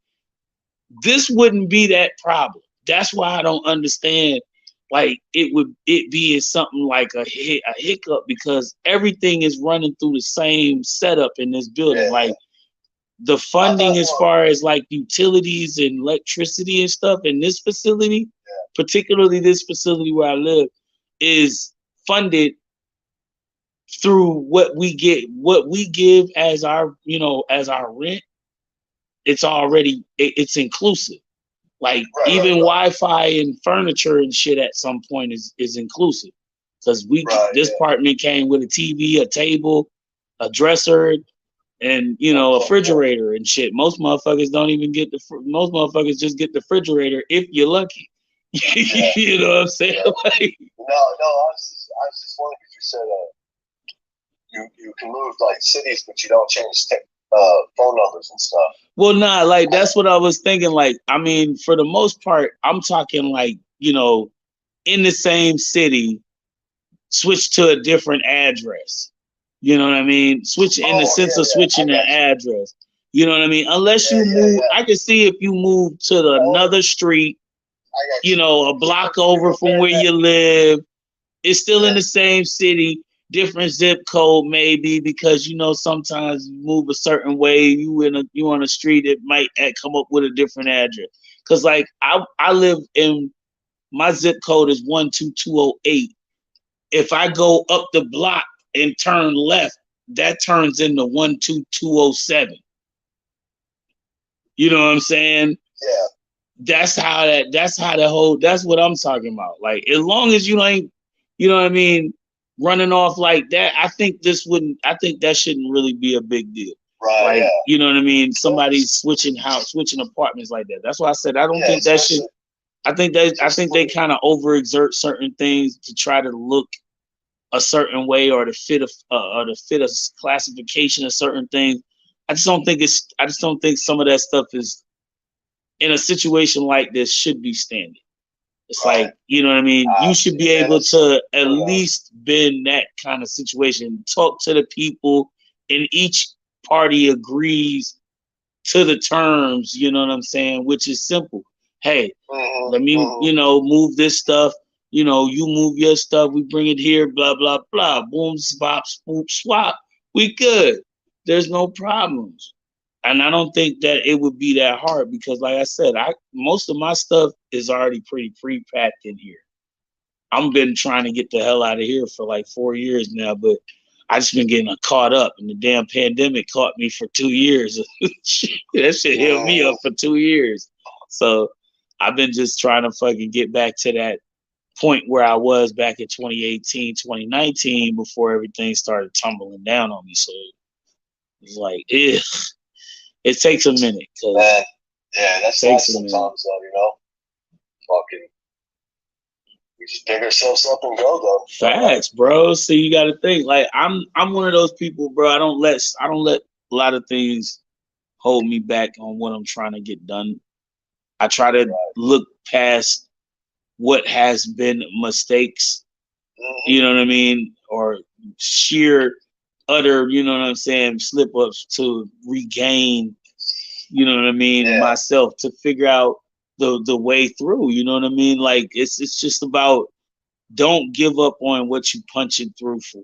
this wouldn't be that problem. That's why I don't understand, like, it being something like a hiccup, because everything is running through the same setup in this building. Like, the funding as far as like utilities and electricity and stuff in this facility, particularly this facility where I live, is funded through what we give as our rent. It's inclusive. Like, even Wi-Fi and furniture and shit at some point is inclusive, because this apartment came with a TV, a table, a dresser, and a refrigerator and shit. Most motherfuckers don't even get most motherfuckers just get the refrigerator if you're lucky. You know what I'm saying? Like, no, I was just wondering, because you said you can move like cities, but you don't change phone numbers and stuff. Well, nah, like, that's what I was thinking. Like, for the most part, I'm talking like, in the same city, switch to a different address. You know what I mean? Switch in the sense of switching the address. You know what I mean? Unless you move, I can see if you move to another street, a block over from where you live, it's still in the same city, different zip code maybe, because sometimes you move a certain way, you on a street, it might come up with a different address. Because like I live in my zip code is 12208. If I go up the block and turn left, that turns into 12207. You know what I'm saying? Yeah. That's what I'm talking about. Like, as long as you ain't, you know what I mean, running off like that, I think that shouldn't really be a big deal. Right. Like, Yeah. you know what I mean? Somebody switching apartments like that. That's why I said I don't think that should. I think they kind of overexert certain things to try to look a certain way or to fit a classification of certain things. I just don't think some of that stuff is in a situation like this should be standard. It's like, you know what I mean? You should be able to at least bend that kind of situation, talk to the people, and each party agrees to the terms, you know what I'm saying? Which is simple. Hey, let me, move this stuff. You move your stuff, we bring it here, blah, blah, blah. Boom, swap, swoop, swap. We good. There's no problems. And I don't think that it would be that hard because, like I said, most of my stuff is already pretty pre-packed in here. I've been trying to get the hell out of here for like 4 years now, but I just been getting caught up, and the damn pandemic caught me for 2 years. That shit held me up for 2 years. So I've been just trying to fucking get back to that point where I was back in 2018, 2019 before everything started tumbling down on me. So it's like, it takes a minute. Man, yeah, that's life sometimes, though, fucking, we just pick ourselves up and go, though. Facts, bro. So you got to think. Like, I'm one of those people, bro. I don't let a lot of things hold me back on what I'm trying to get done. I try to look past what has been mistakes. You know what I mean, or sheer, utter, you know what I'm saying, slip ups to regain, you know what I mean, myself, to figure out the way through. You know what I mean? Like, it's just about, don't give up on what you punching through for.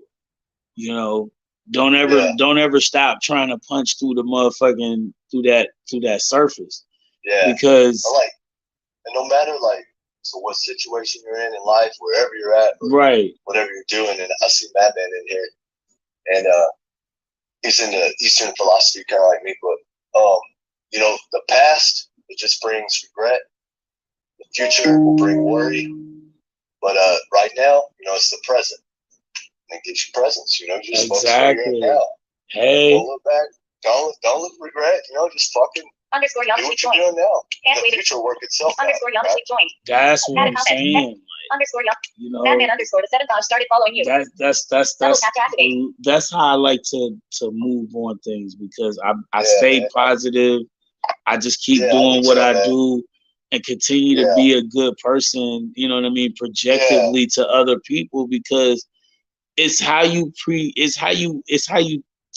Don't ever stop trying to punch through the motherfucking through that surface. Yeah. Because and no matter so what situation you're in life, wherever you're at, right, whatever you're doing, and I see Madman in here, and he's into Eastern philosophy, kind of like me, but the past, it just brings regret. The future will bring worry. But right now, it's the present. And it gives you presence, you just focus where you're at now. Hey. Don't look back. Don't look regret. Just fucking do what you're doing now. The future will work itself out. That's what I'm saying. Madman _ the 7 started following you. That's how I like to move on things, because I stay positive. I just keep doing what I do and continue to be a good person, you know what I mean, projectively to other people, because it's how you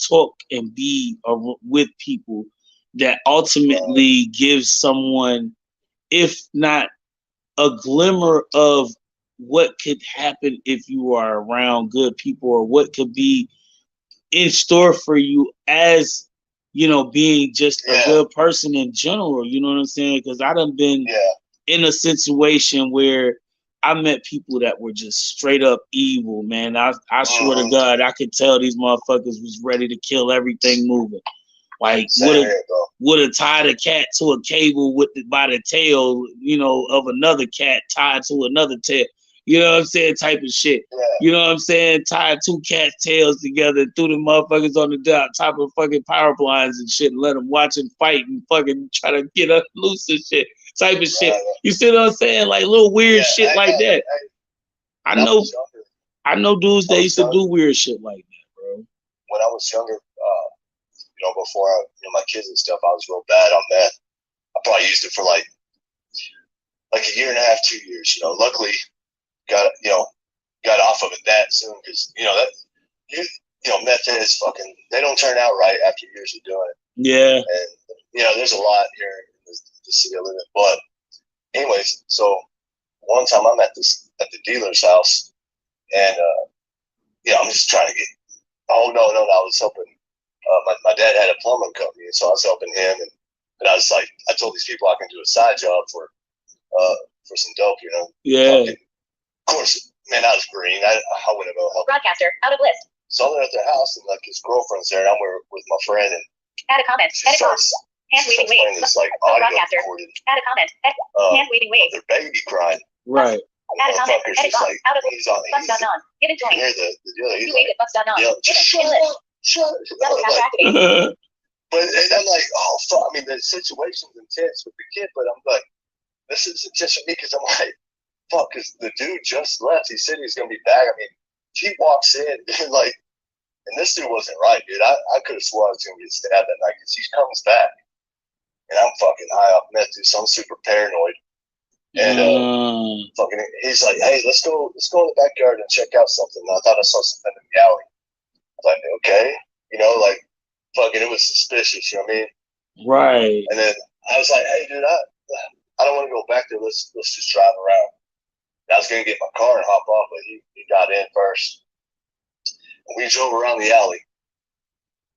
talk and be with people that ultimately gives someone, if not a glimmer of what could happen if you are around good people, or what could be in store for you as, being just a good person in general. You know what I'm saying? Because I done been in a situation where I met people that were just straight up evil, man. I swear to God, I could tell these motherfuckers was ready to kill everything moving. Like, would have tied a cat to a cable by the tail, of another cat tied to another tail. You know what I'm saying? Type of shit. Yeah. You know what I'm saying? Tied 2 cats' tails together, threw the motherfuckers on the top of fucking power blinds and shit, and let them watch and fight and fucking try to get us loose and shit. Type of shit. You see what I'm saying? Like, little weird shit like that. I know dudes that used to do weird shit like that, bro. When I was younger, before my kids and stuff, I was real bad on meth. I probably used it for like a year and a half, 2 years. Luckily got off of it that soon, because meth is fucking, they don't turn out right after years of doing it. Yeah. And there's a lot here in the city I live in. But anyways, so one time I'm at the dealer's house, and I'm just trying to get. Oh no! I was helping. My dad had a plumbing company, and so I was helping him, and I was like, I told these people I can do a side job for for some dope, you know. Yeah. Fucking, of course, man, I was green. I wouldn't go help. Broadcaster out of list. So they're at their house, and like his girlfriend's there, and I'm with my friend, and Add a comment. she Edit starts hand waving playing wave. this like audio Broadcaster. recorded Add a comment. Hand waving wave. of their baby crying. Right. Add a comment. Motherfucker's Edit just box. like Out of he's on. Bucks done on. Given You join. hear the deal? He's You like, waited. Bucks done on. yeah, Given. shut In list. up, shut Double up. tap Like, activate. but and I'm like, oh fuck. I mean, the situation's intense with the kid, but I'm like, this is intense for me because I'm like, fuck, because the dude just left. He said he's gonna be back. I mean, he walks in and like, and this dude wasn't right, dude. I could have sworn I was gonna get stabbed that night because he comes back, and I'm fucking high off meth, dude. So I'm super paranoid. And fucking, he's like, "Hey, let's go in the backyard and check out something." And I thought I saw something in the alley. I was like, "Okay," you know, like, fucking, it was suspicious. You know what I mean? Right. And then I was like, "Hey, dude, I don't want to go back there. Let's just drive around." And I was gonna get my car and hop off, but he got in first. And we drove around the alley,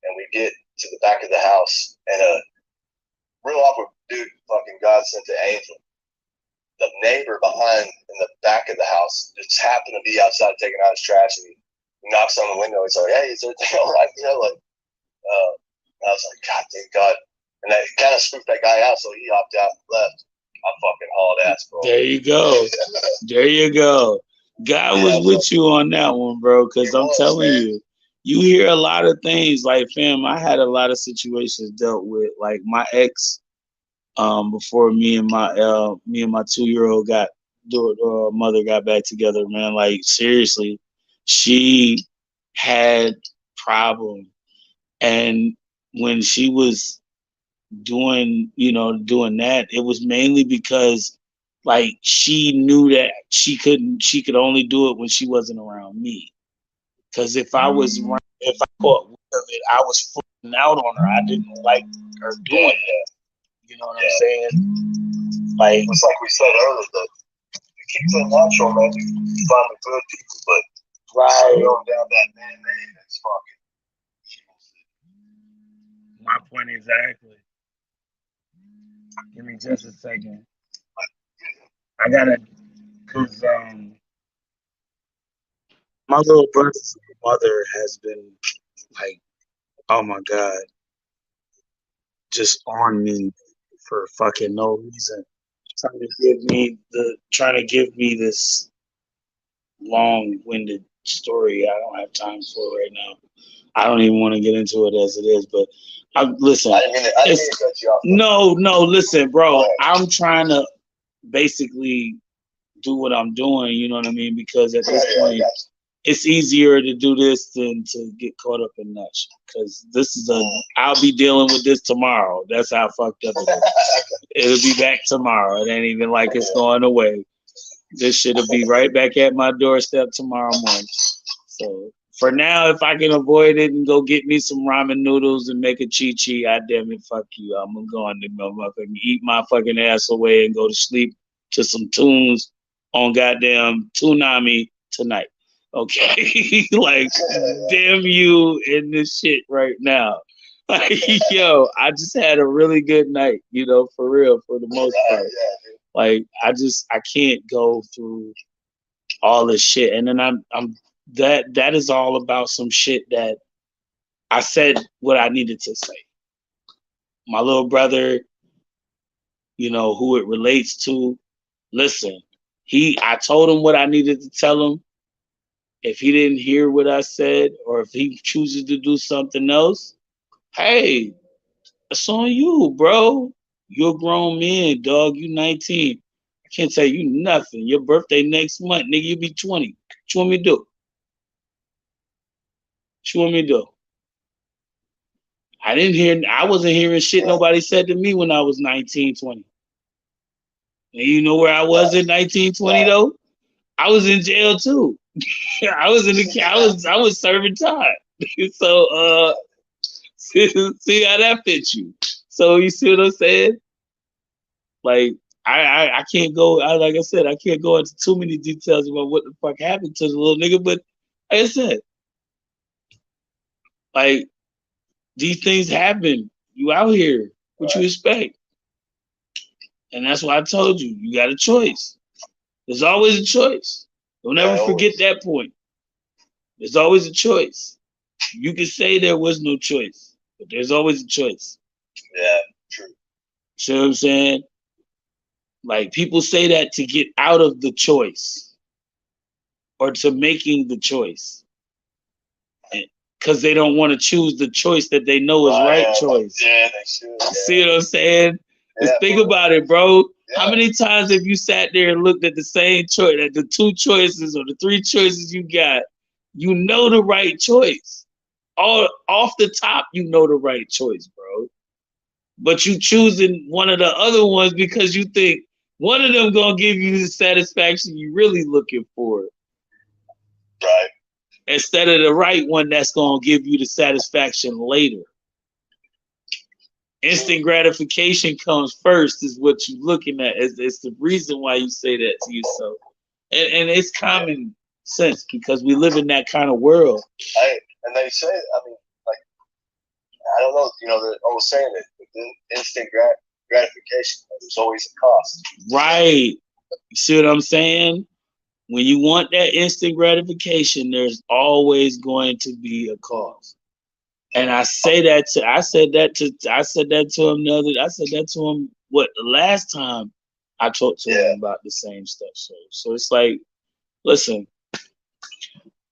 and we get to the back of the house, and a real awkward dude, fucking God sent an angel. The neighbor behind in the back of the house just happened to be outside taking out his trash, and he knocks on the window. He's like, "Hey, is everything all right?" You know, like, I was like, "God, thank God." And that kind of spooked that guy out, so he hopped out and left. I fucking hauled ass, bro. There you go. There you go. God was with you on that one, bro, because I'm telling you, you hear a lot of things. Like, fam, I had a lot of situations dealt with. Like, my ex, before me and my 2-year-old mother got back together, man. Like, seriously, she had problem, and when she was doing that, it was mainly because, like, she knew that she could only do it when she wasn't around me. Because if I caught wind of it, I was flipping out on her. I didn't like her doing that. You know what I'm saying? Like, It's like we said earlier, you keep that watch on, man. You find the good people, but right. going down that man, that's fucking. My point exactly. Give me just a second. I gotta, cause my little brother's mother has been like, oh my God, just on me for fucking no reason, trying to give me this long-winded story. I don't have time for it right now. I don't even want to get into it as it is, but listen. I didn't mean to cut you off. No, listen, bro. I'm trying to basically do what I'm doing, you know what I mean? Because at this point, it's easier to do this than to get caught up in that shit. Because I'll be dealing with this tomorrow. That's how fucked up it is. It'll be back tomorrow. It ain't even like it's going away. This shit'll be right back at my doorstep tomorrow morning. So for now, if I can avoid it and go get me some ramen noodles and make a chi-chi, I damn it, fuck you. I'm gonna go on the motherfucking eat my fucking ass away and go to sleep to some tunes on goddamn Toonami tonight. Okay? Like, damn you in this shit right now. Like, yo, I just had a really good night, for real, for the most part. Like, I can't go through all this shit. And then that is all about some shit that I said what I needed to say. My little brother, who it relates to, listen, I told him what I needed to tell him. If he didn't hear what I said, or if he chooses to do something else, hey, it's on you, bro. You're a grown man, dog. You 19. I can't tell you nothing. Your birthday next month, nigga, you be 20. What you want me to do? What you want me to do? I wasn't hearing shit nobody said to me when I was 19, 20. And you know where I was in 19, 20 though? I was in jail too. I was serving time. So see how that fits you. So you see what I'm saying? Like, I can't go, like I said, I can't go into too many details about what the fuck happened to the little nigga, but like I said, like, these things happen. You out here. What you expect? And that's why I told you, you got a choice. There's always a choice. Don't ever forget that point. There's always a choice. You can say there was no choice, but there's always a choice. Yeah, true. See what I'm saying? Like, people say that to get out of the choice or to making the choice because they don't want to choose the choice that they know is right choice. Yeah, they should. Yeah. See what I'm saying? Just think about it, bro. How many times have you sat there and looked at the same choice, at the two choices or the three choices you got? You know the right choice. All off the top, you know the right choice, bro. But you choosing one of the other ones because you think one of them gonna give you the satisfaction you really looking for. Right. Instead of the right one that's gonna give you the satisfaction later. Instant gratification comes first is what you're looking at. It's the reason why you say that to yourself. And it's common sense because we live in that kind of world. And they say, I mean, like, I don't know, you know, the old saying that with instant gratification, there's always a cost. Right. You see what I'm saying? When you want that instant gratification, there's always going to be a cost. And I said that to him the last time I talked to him about the same stuff. So it's like, listen,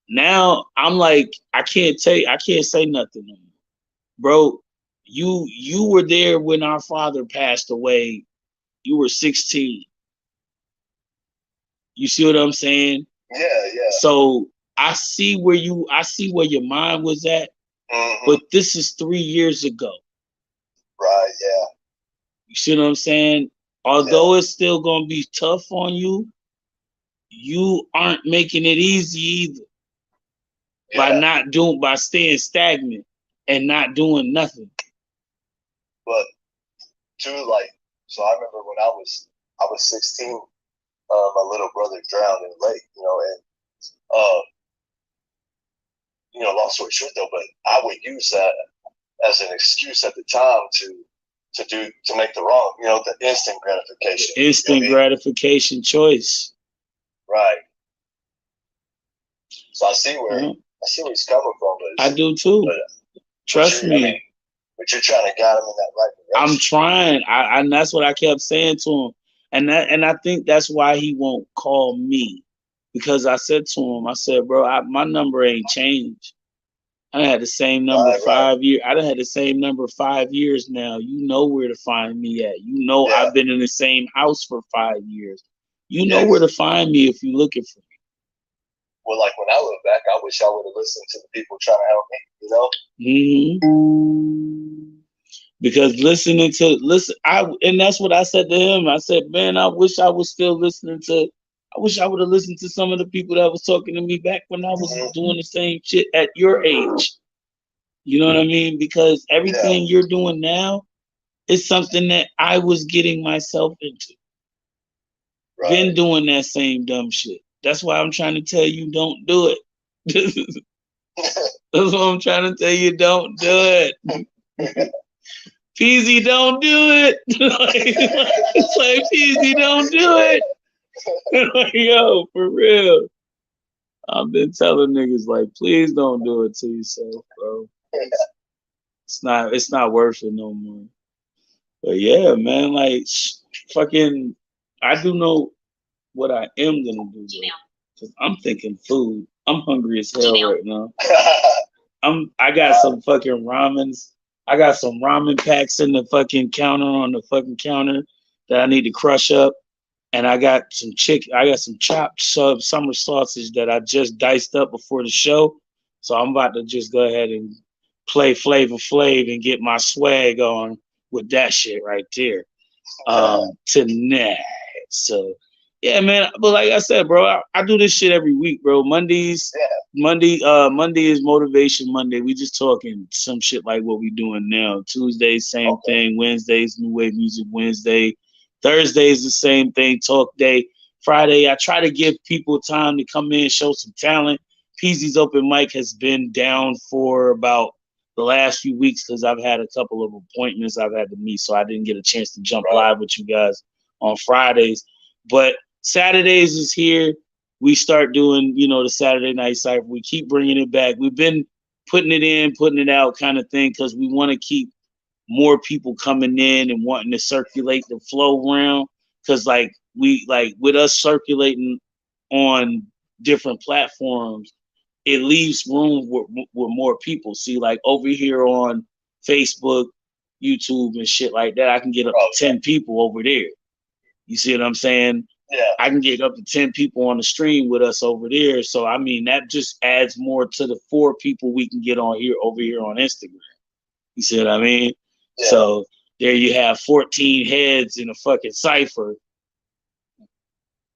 now I'm like, I can't say nothing no more. Bro, you were there when our father passed away. You were 16. You see what I'm saying? Yeah. So I see where your mind was at. Mm-hmm. But this is 3 years ago. Right, yeah. You see what I'm saying? Although it's still gonna be tough on you, you aren't making it easy either. By staying stagnant and not doing nothing. But too, like, so I remember when I was 16, my little brother drowned in the lake, you know, and you know, long story short though, but I would use that as an excuse at the time to make the wrong, you know, the instant gratification. Instant gratification choice. Right. So I see where he's coming from. I do too. Trust me. I mean, but you're trying to guide him in that right direction. I'm trying. And that's what I kept saying to him. And I think that's why he won't call me. Because I said to him, I said, bro, my number ain't changed. I done had the same number 5 years. I done had the same number 5 years now. You know where to find me at. You know I've been in the same house for 5 years. You know where to find me if you're looking for me. Well, like when I look back, I wish I would have listened to the people trying to help me, you know? Mm-hmm. Because and that's what I said to him. I said, man, I wish I was still listening to. I wish I would have listened to some of the people that was talking to me back when I was doing the same shit at your age. You know what I mean? Because everything you're doing now is something that I was getting myself into. Right. Been doing that same dumb shit. That's why I'm trying to tell you, don't do it. That's what I'm trying to tell you, don't do it. Peasy, don't do it. It's like, Peasy, don't do it. Like, yo, for real. I've been telling niggas, like, please don't do it to yourself, bro. It's not worth it no more. But yeah, man, like, fucking, I do know what I am gonna do, though. Cause I'm thinking food. I'm hungry as hell right now. I got some fucking ramens. I got some ramen packs in the fucking counter on the fucking counter that I need to crush up. And I got some chopped summer sausage that I just diced up before the show. So I'm about to just go ahead and play Flavor Flav and get my swag on with that shit right there. Tonight. So yeah, man. But like I said, bro, I do this shit every week, bro. Monday is Motivation Monday. We just talking some shit like what we doing now. Tuesday, same thing. Wednesdays, New Wave Music Wednesday. Thursday is the same thing, talk day. Friday, I try to give people time to come in, show some talent. Peasy's open mic has been down for about the last few weeks because I've had a couple of appointments I've had to meet, so I didn't get a chance to jump live with you guys on Fridays. But Saturdays is here. We start doing, the Saturday night Cypher. We keep bringing it back. We've been putting it in, putting it out kind of thing because we want to keep more people coming in and wanting to circulate the flow around. Because with us circulating on different platforms, it leaves room with more people. See, like over here on Facebook, YouTube, and shit like that, I can get up to 10 people over there. You see what I'm saying? Yeah. I can get up to 10 people on the stream with us over there. So, I mean, that just adds more to the 4 people we can get on here over here on Instagram. You see what I mean? Yeah. So, there you have 14 heads in a fucking Cypher.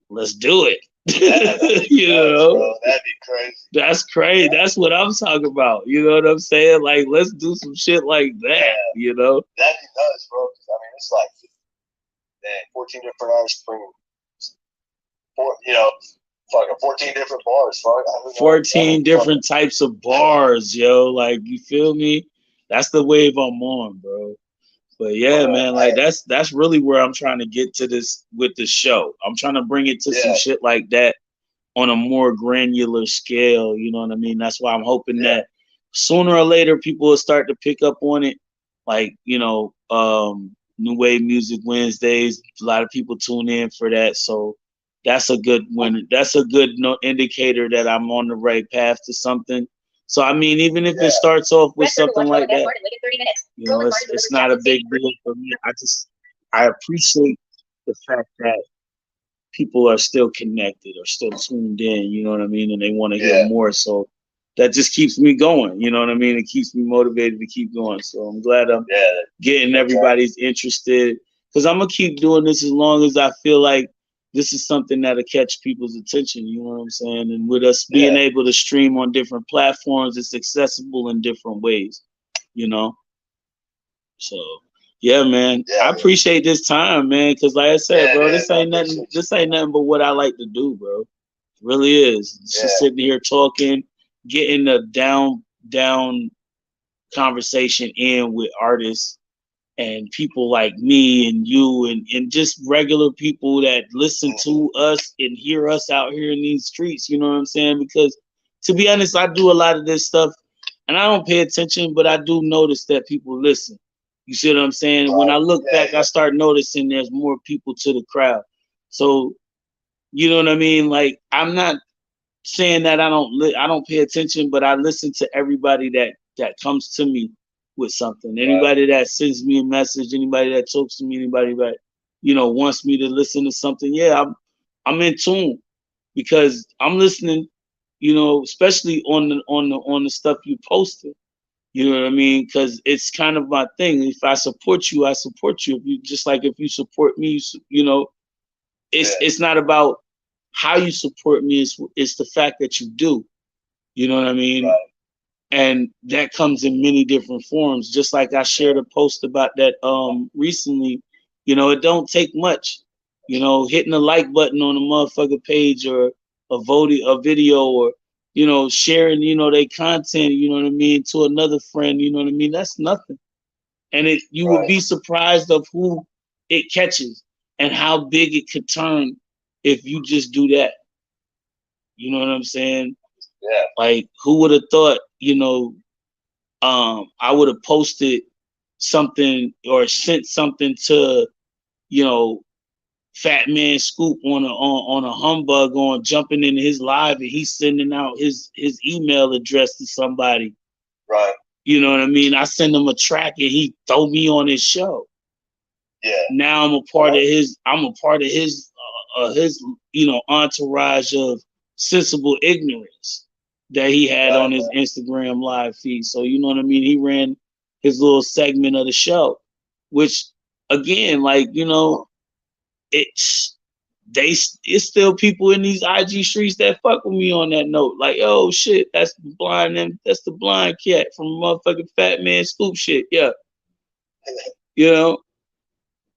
Let's do it. That'd be crazy. That's crazy. That's what I'm talking about. You know what I'm saying? Like, let's do some shit like that. Yeah. You know? That'd be nuts, bro. I mean, it's like, 14 different artists bringing, 14 different bars. 14 different types of bars, yo. Like, you feel me? That's the wave I'm on, bro. But yeah, man, like that's really where I'm trying to get to this with the show. I'm trying to bring it to some shit like that on a more granular scale. You know what I mean? That's why I'm hoping that sooner or later people will start to pick up on it. Like, New Wave Music Wednesdays. A lot of people tune in for that, so that's a good one. That's a good indicator that I'm on the right path to something. So I mean, even if it starts off with something like that, it's not a big deal for me. I appreciate the fact that people are still connected or still tuned in. You know what I mean, and they want to hear more. So that just keeps me going. You know what I mean? It keeps me motivated to keep going. So I'm glad I'm getting everybody's interested, because I'm gonna keep doing this as long as I feel like this is something that'll catch people's attention. You know what I'm saying? And with us being able to stream on different platforms, it's accessible in different ways. So yeah, man. I appreciate this time, man, because like I said, bro, this ain't nothing but what I like to do, bro. It really is. Just sitting here talking, getting a down conversation in with artists and people like me and you and just regular people that listen to us and hear us out here in these streets. You know what I'm saying? Because to be honest, I do a lot of this stuff and I don't pay attention, but I do notice that people listen. You see what I'm saying? When I look back, I start noticing there's more people to the crowd. So, you know what I mean? Like, I'm not saying that I don't pay attention, but I listen to everybody that comes to me with something. Anybody that sends me a message, anybody that talks to me, anybody that wants me to listen to something. Yeah, I'm in tune because I'm listening. Especially on the stuff you posted. You know what I mean? Because it's kind of my thing. If I support you, I support you. If you support me, it's not about how you support me. It's the fact that you do. You know what I mean? Right. And that comes in many different forms. Just like I shared a post about that recently. It don't take much. Hitting the like button on a motherfucker page or a video or sharing, their content, you know what I mean, to another friend, you know what I mean? That's nothing. And you would be surprised of who it catches and how big it could turn if you just do that. You know what I'm saying? Yeah. Like, who would have thought, I would have posted something or sent something to, Fat Man Scoop on a humbug on jumping in his live and he's sending out his email address to somebody. Right. You know what I mean? I send him a track and he throw me on his show. Yeah. Now I'm a part of his entourage of sensible ignorance that he had on his Instagram live feed. So you know what I mean? He ran his little segment of the show, which again, it's still people in these IG streets that fuck with me on that note. Like, oh shit, that's the blind cat from motherfucking Fat Man Scoop shit. Yeah.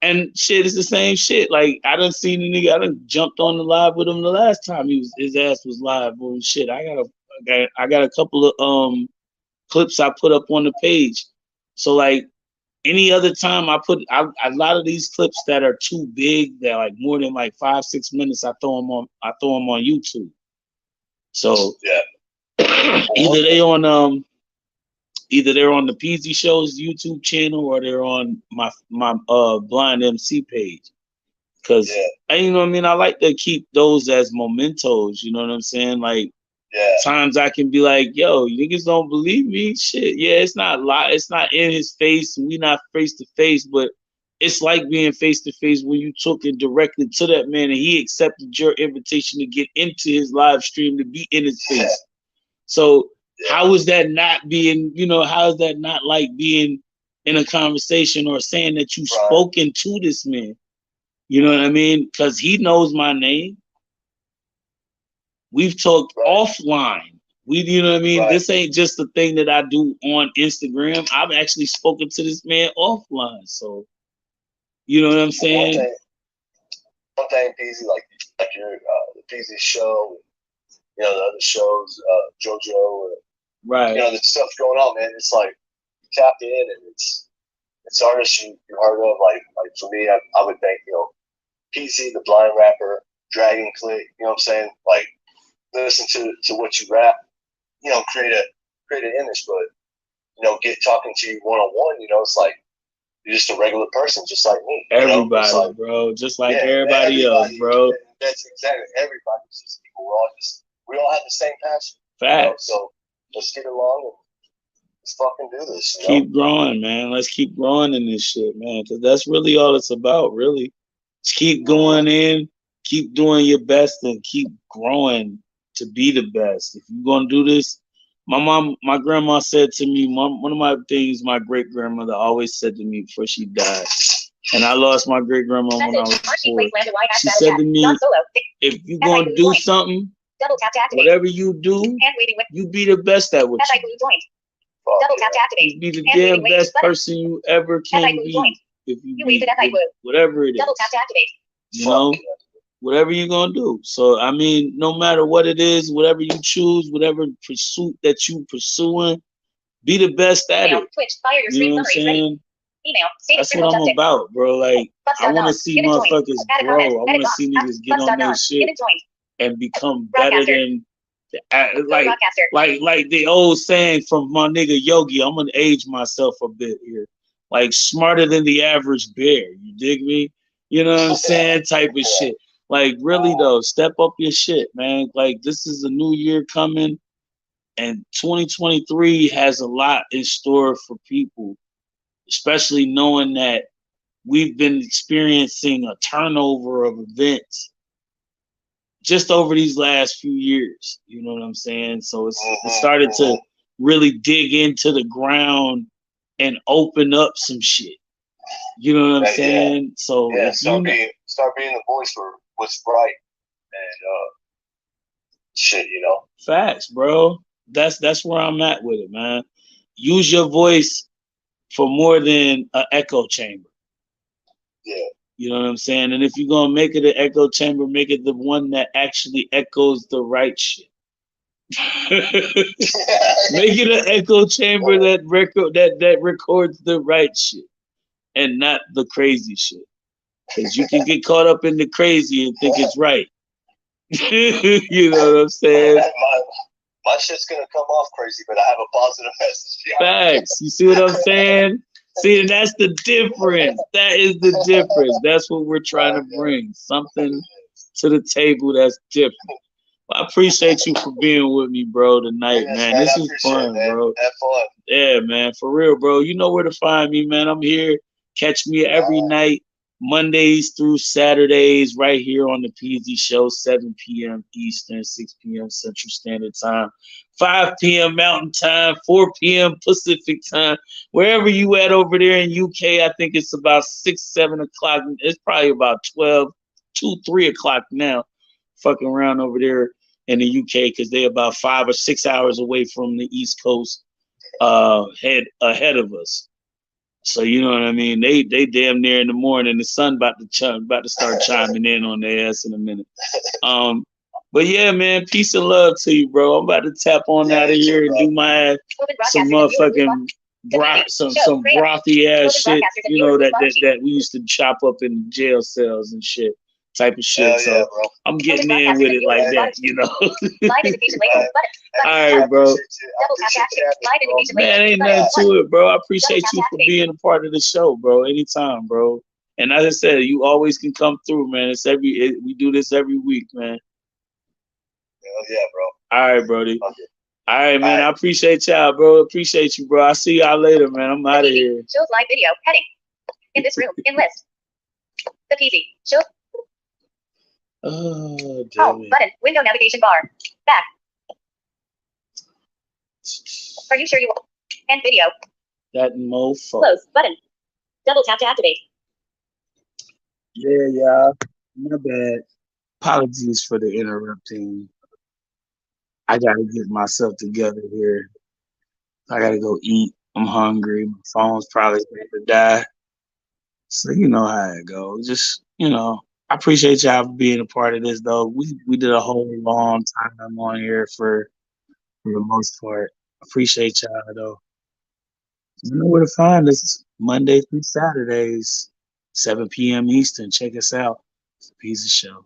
And shit, it's the same shit. Like, I done seen the nigga, I done jumped on the live with him the last time his ass was live. Well, shit, I got a couple of clips I put up on the page. So like, Any other time I put a lot of these clips that are too big, that like more than like 5-6 minutes, I throw them on YouTube. So either they're on the PZ Show's YouTube channel or they're on my Blind MC page. Cause you know what I mean, I like to keep those as mementos, you know what I'm saying? Like times I can be like, yo, niggas don't believe me. Shit. Yeah, it's not in his face, we not face to face, but it's like being face to face when you took it directly to that man and he accepted your invitation to get into his live stream to be in his face. So how is that not being, how is that not like being in a conversation or saying that you've spoken to this man? You know what I mean? Because he knows my name. We've talked offline. You know what I mean? This ain't just a thing that I do on Instagram. I've actually spoken to this man offline. So, you know what I'm saying? One thing, PZ, like your the PZ show, the other shows, JoJo, the stuff going on, man. It's like you tap in, and it's artists you heard of. Like for me, I would think PZ, the blind rapper, Dragon Click. You know what I'm saying? Like listen to what you rap. Create an image, but get talking to you one on one. It's like you're just a regular person, just like me. Everybody, like, bro, just like everybody else, bro. That's exactly everybody's just equal. We all have the same passion. Facts. So let's get along and let's fucking do this. Keep growing, man. Let's keep growing in this shit, man. Because that's really all it's about, really. Just keep going in, keep doing your best, and keep growing to be the best. If you're gonna do this, my grandma said to me, one of my things my great grandmother always said to me before she died, and I lost my great grandma when I was 4. She said to me, if you're gonna do something, whatever you do, you be the best at what you do. You be the damn best person you ever can be. If you be whatever it is, whatever you're gonna do. So I mean, no matter what it is, whatever you choose, whatever pursuit that you pursuing, be the best at it. You know what I'm saying? That's what I'm about, bro. Like I want to see motherfuckers grow. I want to see niggas get on their shit and become better than like the old saying from my nigga Yogi. I'm gonna age myself a bit here. Like smarter than the average bear. You dig me? You know what I'm saying? Type of shit. Like really though, step up your shit, man. Like this is a new year coming, and 2023 has a lot in store for people, especially knowing that we've been experiencing a turnover of events just over these last few years. You know what I'm saying? So it started to really dig into the ground and open up some shit. You know what I'm saying? So start being the voice for what's right and shit, Facts, bro. That's where I'm at with it, man. Use your voice for more than an echo chamber. Yeah. You know what I'm saying? And if you're gonna make it an echo chamber, make it the one that actually echoes the right shit. Make it an echo chamber that records the right shit and not the crazy shit. Because you can get caught up in the crazy and think it's right. You know what I'm saying? My shit's gonna come off crazy, but I have a positive message. Facts. You see what I'm saying? See, and that's the difference. That is the difference. That's what we're trying to bring. Something to the table that's different. I appreciate you for being with me, bro, tonight, man. This was fun, bro. Have fun. Yeah, man, for real, bro. You know where to find me, man. I'm here. Catch me every night, Mondays through Saturdays, right here on the PZ Show, 7 p.m. Eastern, 6 p.m. Central Standard Time, 5 p.m. Mountain Time, 4 p.m. Pacific Time. Wherever you at over there in UK, I think it's about 6, 7 o'clock. It's probably about 12, 2, 3 o'clock now, fucking around over there in the UK, because they're about 5 or 6 hours away from the East Coast ahead of us. So you know what I mean? They damn near in the morning. The sun about to start chiming in on their ass in a minute. But yeah, man, peace and love to you, bro. I'm about to tap on out of here and do my some motherfucking some brothy ass shit, you know, that we used to chop up in jail cells and shit, type of shit. Hell So yeah, bro. I'm getting in with it like that, you know. Live invitation label button. All right, bro. Double tap to activate. Live invitation Man, label ain't button. nothing to it, bro. I appreciate you for being a part of the show, bro. Anytime, bro. And as I said, you always can come through, man. We do this every week, man. Hell yeah, bro. All right, Brody. Okay. All right, man. All right. I appreciate y'all, bro. Appreciate you, bro. I'll see y'all later, man. I'm out of here. Shows live video. Heading. In this room. In list. The PC. Show. Oh, damn Home. it. Button. Window navigation bar. Back. Are you sure you want? End video. That mofo. Close. Button. Double tap to activate. Yeah, y'all. My bad. Apologies for the interrupting. I gotta get myself together here. I gotta go eat. I'm hungry. My phone's probably going to die. So you know how it goes. Just, you know, I appreciate y'all for being a part of this, though. We did a whole long time on here for the most part. Appreciate y'all, though. You know where to find us Monday through Saturdays, 7 p.m. Eastern. Check us out. It's a piece of show.